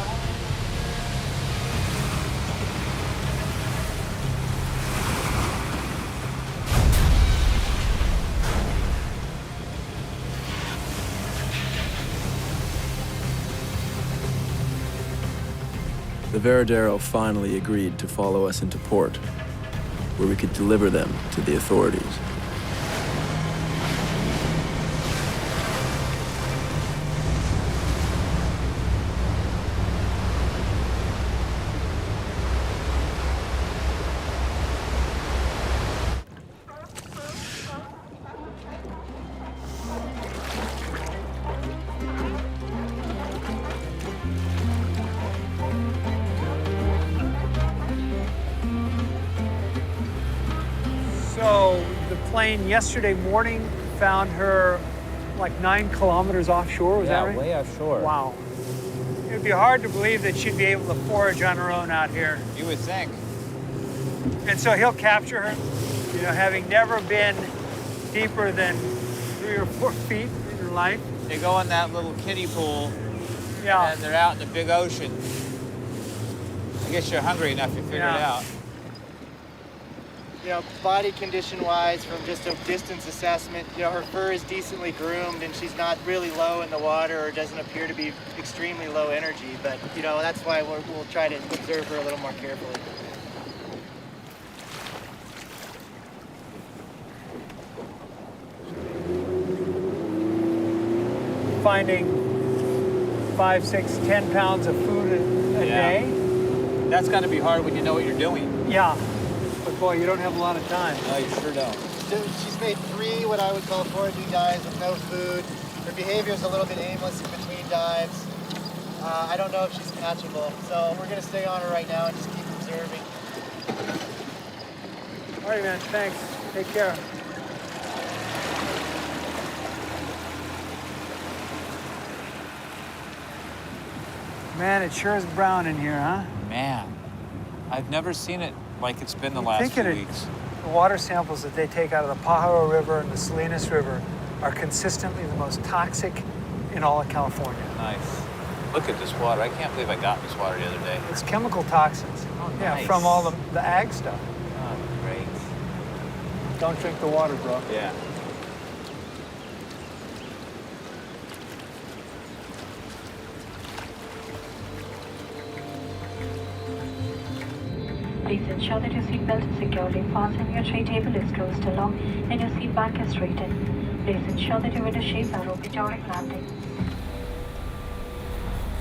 The Veradero finally agreed to follow us into port, where we could deliver them to the authorities. So the plane yesterday morning found her like 9 kilometers offshore, was that right? Yeah, way offshore. Wow. It would be hard to believe that she'd be able to forage on her own out here. You would think. And so he'll capture her, you know, having never been deeper than 3 or 4 feet in her life. They go in that little kiddie pool, Yeah. and they're out in the big ocean. I guess you're hungry enough to figure it out. You know, body condition-wise, from just a distance assessment, you know, her fur is decently groomed and she's not really low in the water or doesn't appear to be extremely low energy. But, you know, that's why we'll try to observe her a little more carefully. Finding 5, 6, 10 pounds of food a day. That's got to be hard when you know what you're doing. Yeah. But boy, you don't have a lot of time. No, you sure don't. So she's made 3 what I would call foraging dives with no food. Her behavior is a little bit aimless in between dives. I don't know if she's catchable. So we're going to stay on her right now and just keep observing. All right, man. Thanks. Take care. Man, it sure is brown in here, huh? Man, I've never seen it like it's been the last few weeks. The water samples that they take out of the Pajaro River and the Salinas River are consistently the most toxic in all of California. Nice. Look at this water. I can't believe I got this water the other day. It's chemical toxins. Oh, Yeah, nice. from all the ag stuff. Oh, great. Don't drink the water, bro. Yeah. Please ensure that your seatbelt is securely fastened, your tray table is closed along, and your seat back is straightened. Please ensure that your window shades are open during landing.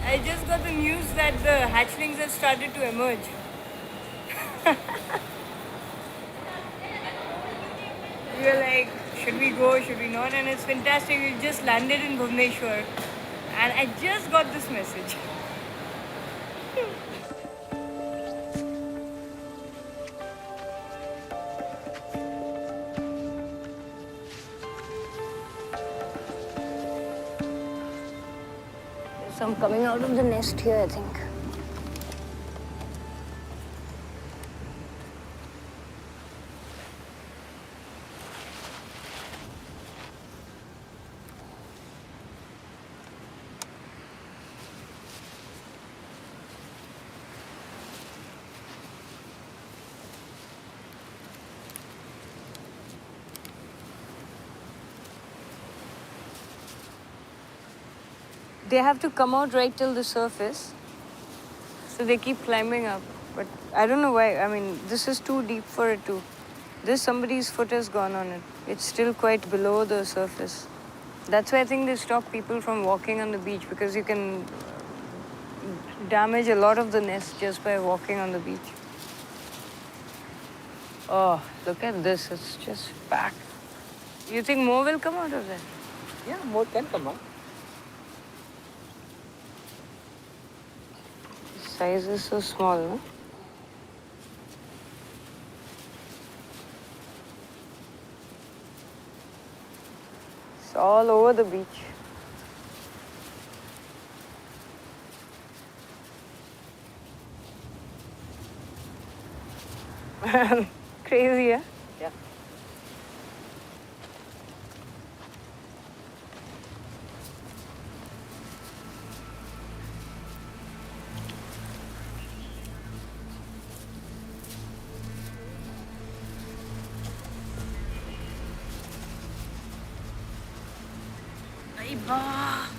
I just got the news that the hatchlings have started to emerge. We were like, should we go, should we not? And it's fantastic. We just landed in Bhubaneswar and I just got this message. So I'm coming out of the nest here, I think. They have to come out right till the surface. So they keep climbing up. But I don't know why. I mean, this is too deep for it to. Somebody's foot has gone on it. It's still quite below the surface. That's why I think they stop people from walking on the beach, because you can damage a lot of the nest just by walking on the beach. Oh, look at this. It's just packed. You think more will come out of there? Yeah, more can come out. The size is so small, no? It's all over the beach. Crazy, huh? Yeah. Ay, ba!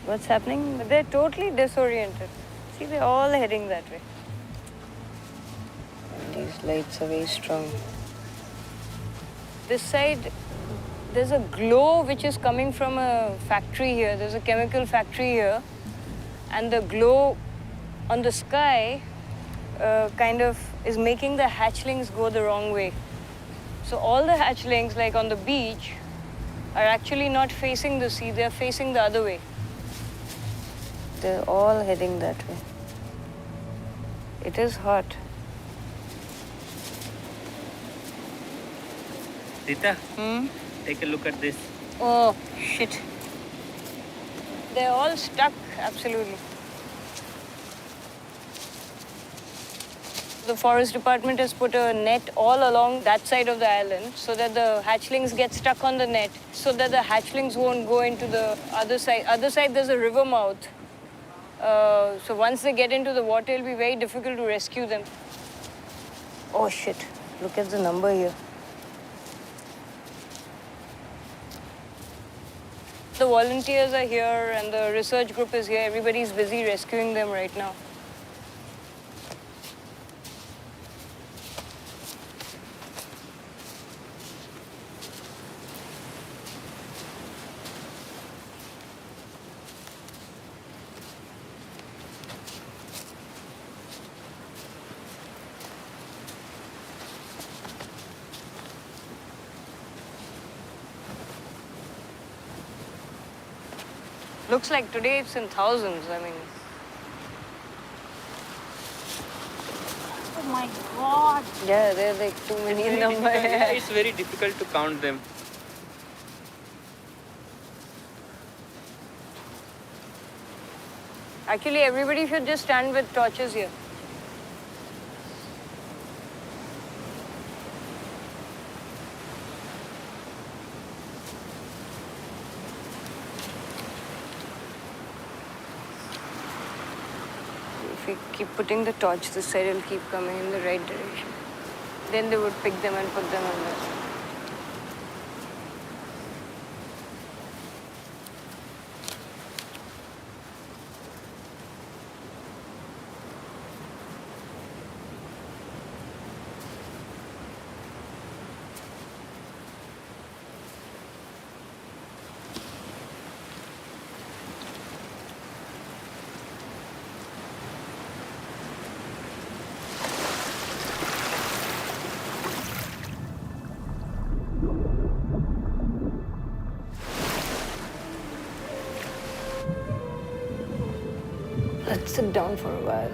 What's happening? They're totally disoriented. See, they're all heading that way. These lights are very strong. This side, there's a glow which is coming from a factory here. There's a chemical factory here. And the glow on the sky kind of is making the hatchlings go the wrong way. So all the hatchlings, like on the beach, are actually not facing the sea. They're facing the other way. They're all heading that way. It is hot. Rita, take a look at this. Oh, shit. They're all stuck, absolutely. The forest department has put a net all along that side of the island so that the hatchlings get stuck on the net so that the hatchlings won't go into the other side. Other side, there's a river mouth. So once they get into the water, it'll be very difficult to rescue them. Oh, shit. Look at the number here. The volunteers are here and the research group is here. Everybody's busy rescuing them right now. Looks like today it's in thousands, I mean. Oh my God. Yeah, they're like too many in number. Yeah, it's very difficult to count them. Actually, everybody should just stand with torches here. If we keep putting the torch this side, it'll keep coming in the right direction. Then they would pick them and put them on this. Let's sit down for a while.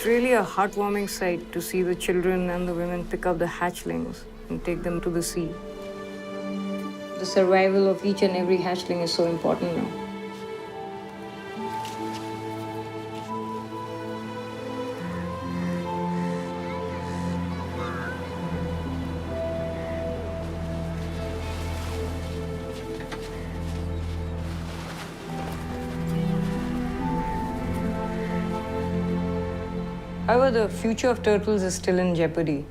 It's really a heartwarming sight to see the children and the women pick up the hatchlings and take them to the sea. The survival of each and every hatchling is so important now. However, the future of turtles is still in jeopardy.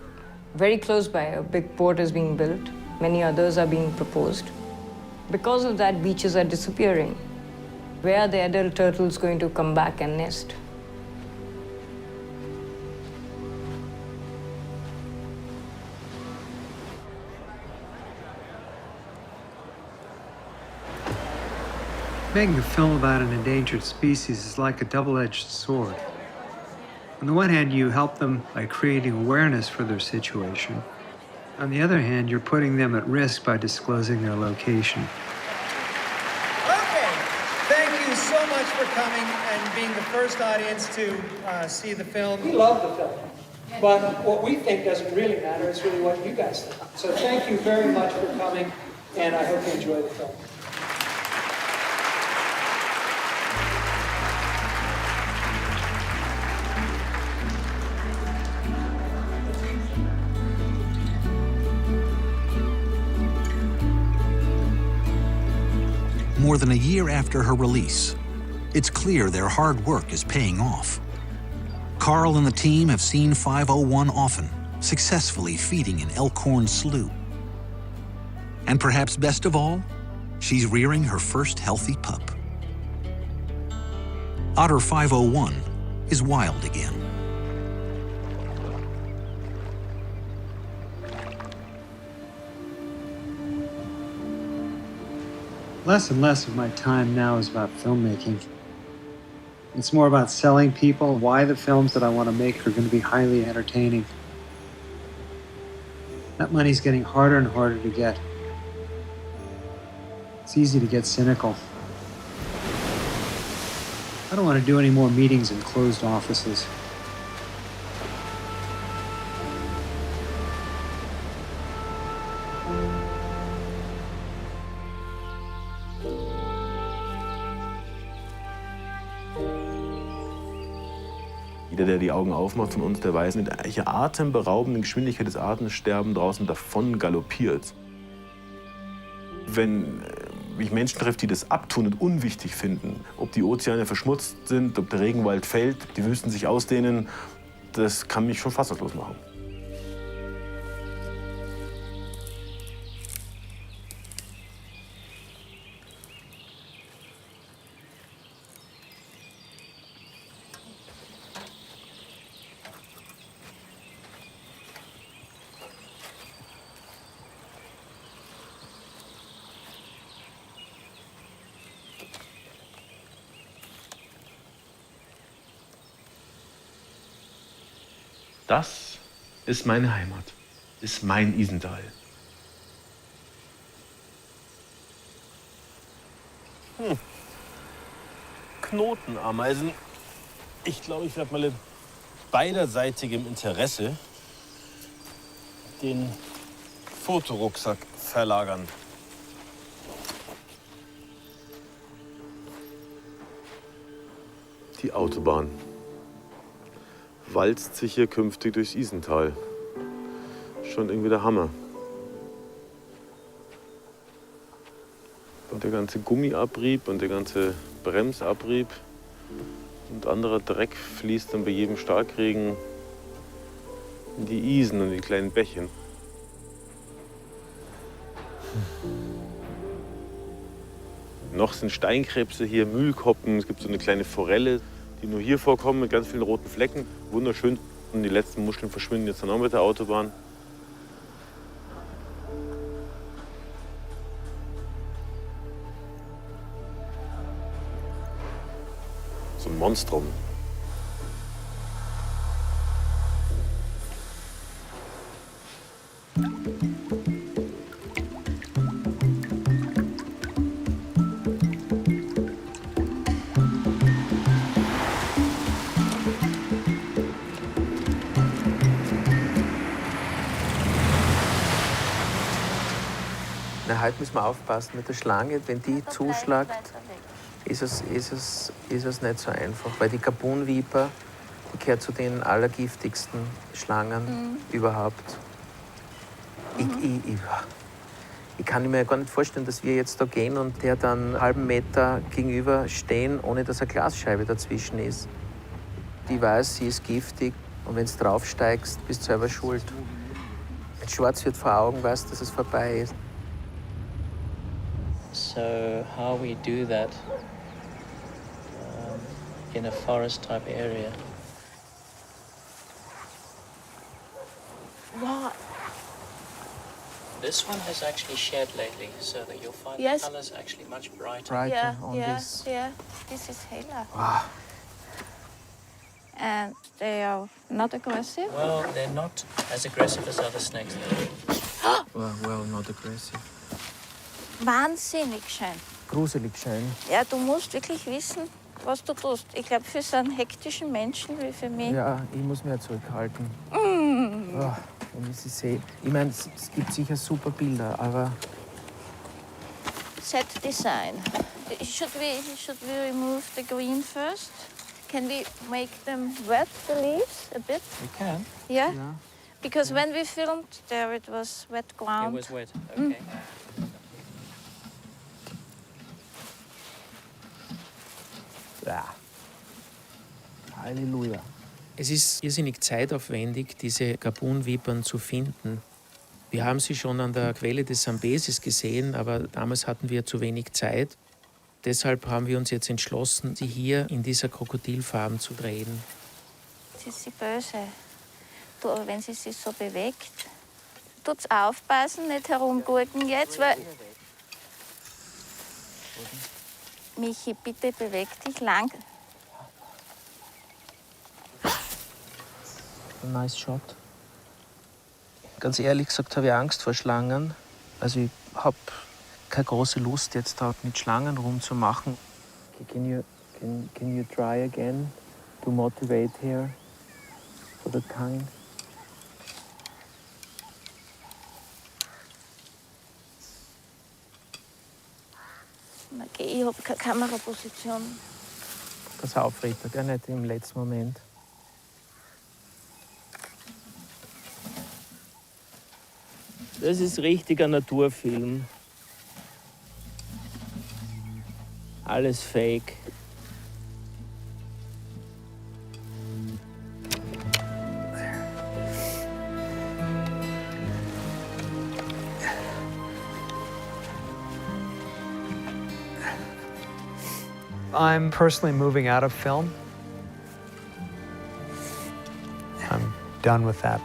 Very close by, a big port is being built. Many others are being proposed. Because of that, beaches are disappearing. Where are the adult turtles going to come back and nest? Making a film about an endangered species is like a double-edged sword. On the one hand, you help them by creating awareness for their situation. On the other hand, you're putting them at risk by disclosing their location. Okay, thank you so much for coming and being the first audience to see the film. We love the film, but what we think doesn't really matter. It's really what you guys think. So thank you very much for coming, and I hope you enjoy the film. More than a year after her release, it's clear their hard work is paying off. Carl and the team have seen 501 often, successfully feeding an elkhorn slough. And perhaps best of all, she's rearing her first healthy pup. Otter 501 is wild again. Less and less of my time now is about filmmaking. It's more about selling people why the films that I want to make are going to be highly entertaining. That money's getting harder and harder to get. It's easy to get cynical. I don't want to do any more meetings in closed offices. Jeder, der die Augen aufmacht von uns, der weiß, mit welcher atemberaubenden Geschwindigkeit des Artensterben draußen davon galoppiert. Wenn ich Menschen treffe, die das abtun und unwichtig finden, ob die Ozeane verschmutzt sind, ob der Regenwald fällt, die Wüsten sich ausdehnen, das kann mich schon fassungslos machen. Das ist meine Heimat, ist mein Isental. Knotenameisen. Ich glaube, ich werde mal in beiderseitigem Interesse den Fotorucksack verlagern. Die Autobahn walzt sich hier künftig durchs Isental. Schon irgendwie der Hammer. Und der ganze Gummiabrieb und der ganze Bremsabrieb und anderer Dreck fließt dann bei jedem Starkregen in die Isen und die kleinen Bächen. Noch sind Steinkrebse hier, Mühlkoppen, es gibt so eine kleine Forelle, die nur hier vorkommen mit ganz vielen roten Flecken. Wunderschön. Und die letzten Muscheln verschwinden jetzt dann auch mit der Autobahn. So ein Monstrum. Na, heute müssen wir aufpassen mit der Schlange. Wenn die zuschlägt, ist es nicht so einfach. Weil die Gabunviper, die gehört zu den allergiftigsten Schlangen überhaupt. Ich kann mir gar nicht vorstellen, dass wir jetzt da gehen und der dann einen halben Meter gegenüber stehen, ohne dass eine Glasscheibe dazwischen ist. Die weiß, sie ist giftig und wenn du draufsteigst, bist du selber schuld. Wenn es schwarz wird vor Augen, weißt du, dass es vorbei ist. So how we do that in a forest-type area. What? This one has actually shed lately, so that you'll find the colors actually much brighter. Yeah. This is Hela. Wow. And they are not aggressive? Well, they're not as aggressive as other snakes. Well, not aggressive. Wahnsinnig schön. Gruselig schön. Ja, du musst wirklich wissen, was du tust. Ich glaube, für so einen hektischen Menschen wie für mich. Ja, ich muss mich ja zurückhalten. Wenn ich sie sehe. Ich meine, es gibt sicher super Bilder, aber... Set design. Should we remove the green first? Can we make them wet, the leaves, a bit? We can. Yeah? Because when we filmed there, it was wet ground. It was wet, okay. Ja. Halleluja. Es ist irrsinnig zeitaufwendig, diese Gabunvipern zu finden. Wir haben sie schon an der Quelle des Sambesis gesehen, aber damals hatten wir zu wenig Zeit. Deshalb haben wir uns jetzt entschlossen, sie hier in dieser Krokodilfarben zu drehen. Jetzt ist sie böse. Du, aber wenn sie sich so bewegt, tut's aufpassen, nicht herumgurken jetzt, weil... Michi, bitte beweg dich lang. Nice shot. Ganz ehrlich gesagt habe ich Angst vor Schlangen. Also ich habe keine große Lust, jetzt da mit Schlangen rumzumachen. Okay, can you try again to motivate here for the tongue? Okay, ich habe keine Kameraposition. Pass auf, Rita, gar nicht im letzten Moment. Das ist richtiger Naturfilm. Alles fake. I'm personally moving out of film. I'm done with that.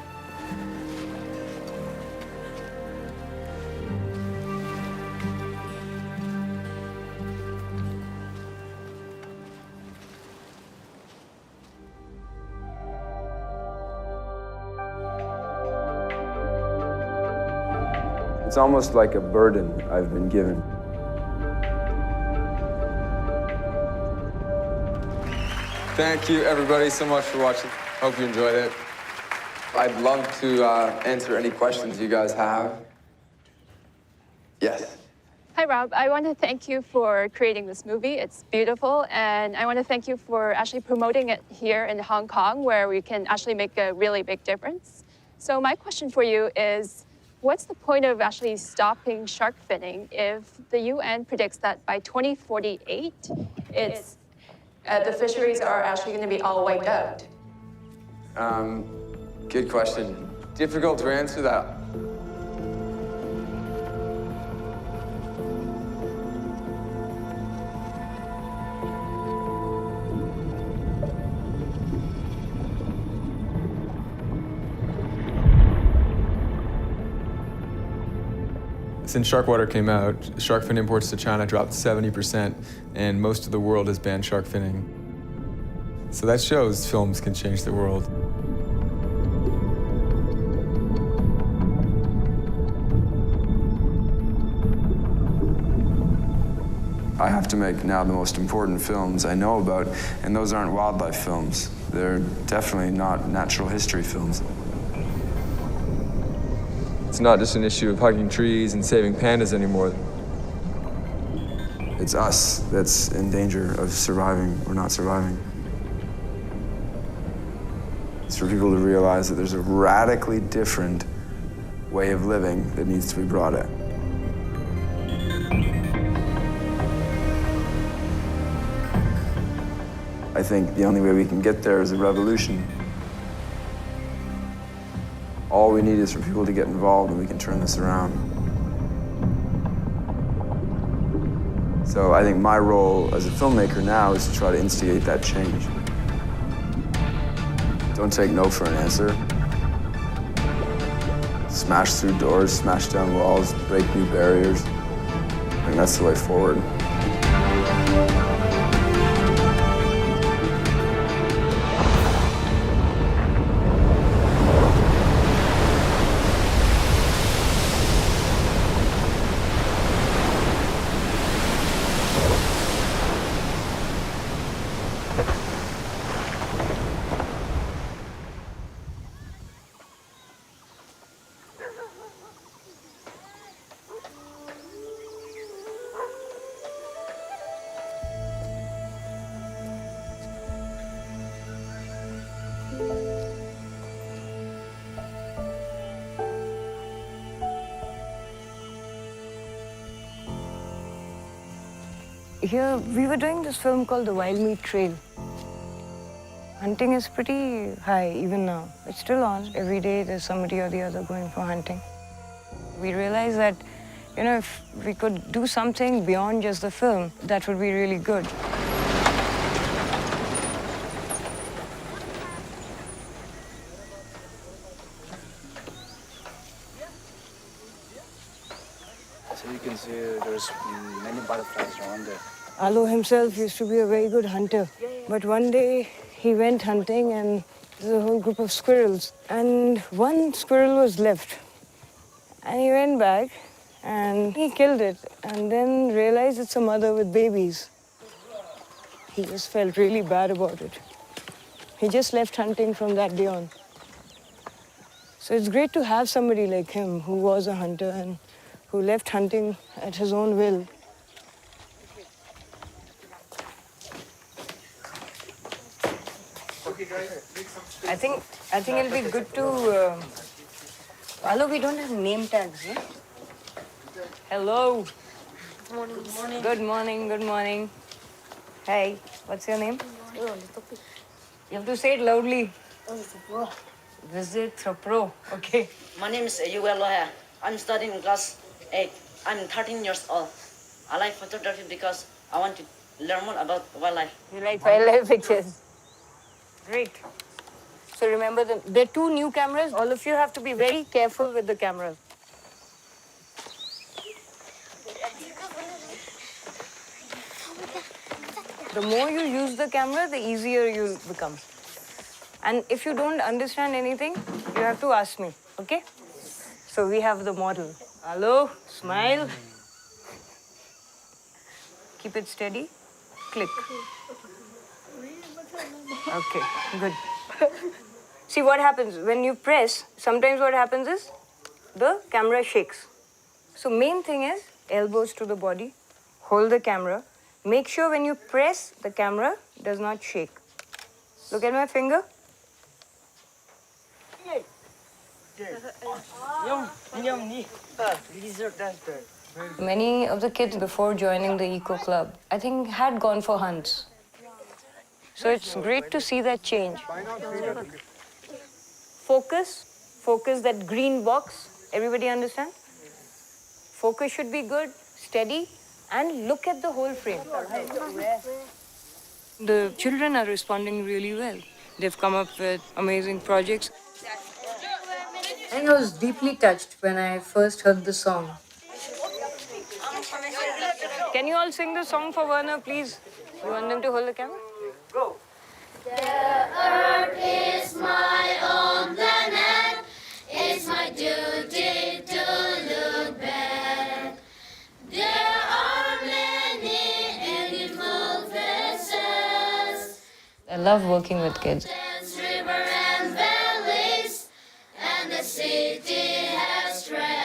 It's almost like a burden I've been given. Thank you, everybody, so much for watching. Hope you enjoyed it. I'd love to answer any questions you guys have. Yes. Hi, Rob. I want to thank you for creating this movie. It's beautiful, and I want to thank you for actually promoting it here in Hong Kong, where we can actually make a really big difference. So my question for you is, what's the point of actually stopping shark finning if the UN predicts that by 2048, the fisheries are actually going to be all wiped out? Good question. Difficult to answer that. Since shark water came out, shark fin imports to China dropped 70%, and most of the world has banned shark finning. So that shows films can change the world. I have to make now the most important films I know about, and those aren't wildlife films. They're definitely not natural history films. It's not just an issue of hugging trees and saving pandas anymore. It's us that's in danger of surviving or not surviving. It's for people to realize that there's a radically different way of living that needs to be brought in. I think the only way we can get there is a revolution. All we need is for people to get involved and we can turn this around. So I think my role as a filmmaker now is to try to instigate that change. Don't take no for an answer. Smash through doors, smash down walls, break new barriers. I think that's the way forward. Here, we were doing this film called The Wild Meat Trail. Hunting is pretty high even now. It's still on. Every day there's somebody or the other going for hunting. We realized that, you know, if we could do something beyond just the film, that would be really good. So you can see there's many butterflies around there. Alo himself used to be a very good hunter. But one day he went hunting and there's a whole group of squirrels. And one squirrel was left. And he went back and he killed it and then realized it's a mother with babies. He just felt really bad about it. He just left hunting from that day on. So it's great to have somebody like him who was a hunter and who left hunting at his own will. I think it'll be good to. Alo, we don't have name tags, yeah? Hello. Good morning. Good morning. Good morning. Good morning. Hey, what's your name? You have to say it loudly. Visit Pro. Okay. My name is Yuval Loha. I'm studying in class 8. I'm 13 years old. I like photography because I want to learn more about wildlife. You like wildlife pictures? Great. So remember, there are 2 new cameras. All of you have to be very careful with the cameras. The more you use the camera, the easier you'll become. And if you don't understand anything, you have to ask me, okay? So we have the model. Hello, smile. Keep it steady. Click. Okay, good. See what happens when you press, sometimes what happens is the camera shakes. So main thing is elbows to the body, hold the camera. Make sure when you press, the camera does not shake. Look at my finger. Many of the kids before joining the Eco Club, I think had gone for hunts. So it's great to see that change. Focus that green box. Everybody understand? Focus should be good, steady, and look at the whole frame. The children are responding really well. They've come up with amazing projects. I was deeply touched when I first heard the song. Can you all sing the song for Werner, please? You want them to hold the camera? Go. The earth is my own planet. It's my duty to look back. There are many beautiful faces. I love working with kids. River and valleys, and the city has strength.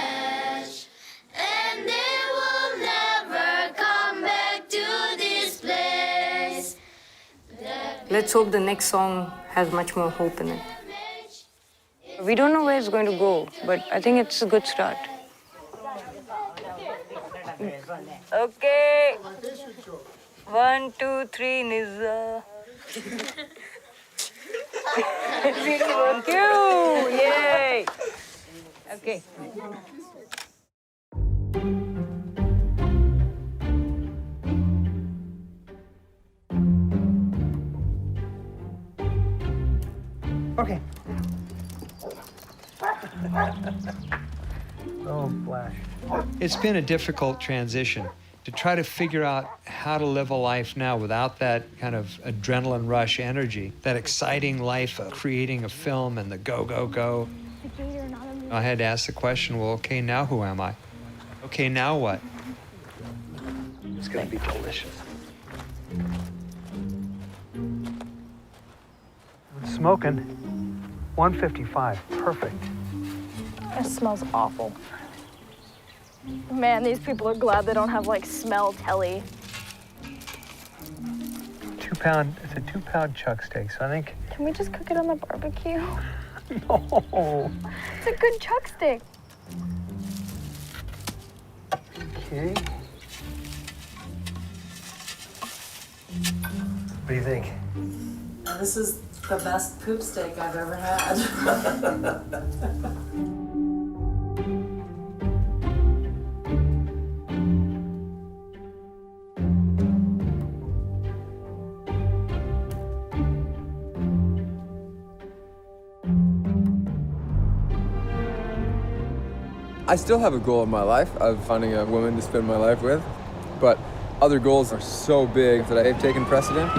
Let's hope the next song has much more hope in it. We don't know where it's going to go, but I think it's a good start. Okay. 1, 2, 3, Nizza. Thank you. Yay. Okay. Okay. Oh, Flash. It's been a difficult transition to try to figure out how to live a life now without that kind of adrenaline rush energy, that exciting life of creating a film and the go, go, go. I had to ask the question, well, okay, now who am I? Okay, now what? It's gonna be delicious. Smoking. 155, perfect. It smells awful. Man, these people are glad they don't have like smell telly. 2 pound, it's a 2 pound chuck steak, so I think. Can we just cook it on the barbecue? No. It's a good chuck steak. Okay. What do you think? This is the best poop steak I've ever had. I still have a goal in my life of finding a woman to spend my life with, but other goals are so big that they've taken precedent.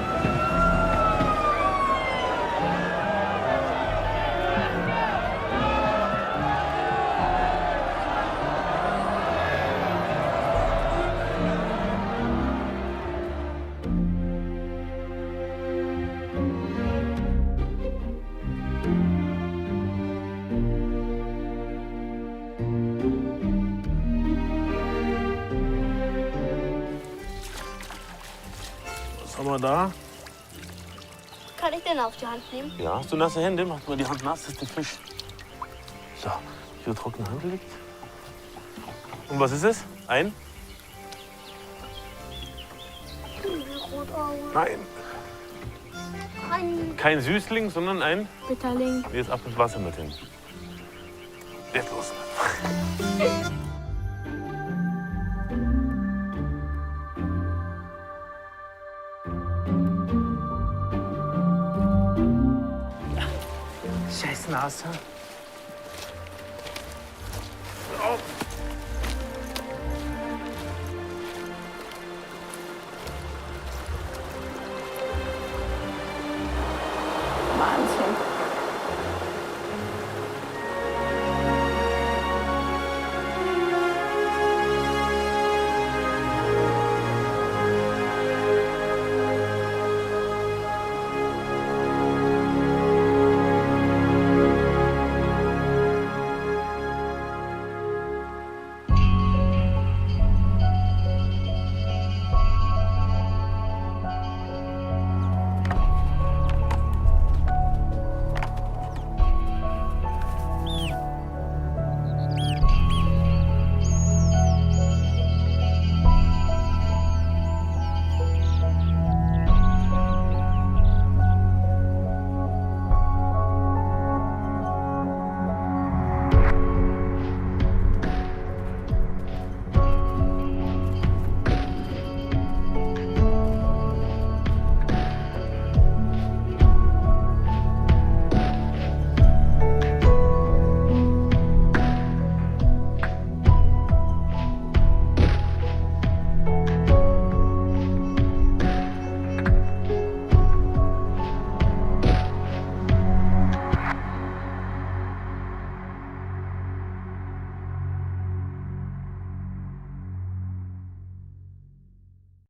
Was haben wir da? Kann ich den auf die Hand nehmen? Ja, hast du nasse Hände? Mach mal die Hand nass, das ist der Fisch. So, hier trockene Hand liegt. Und was ist es? Ein? Nein, kein Süßling, sondern ein Bitterling. Jetzt ab ins Wasser mit hin. Jetzt los. Scheiß Nase.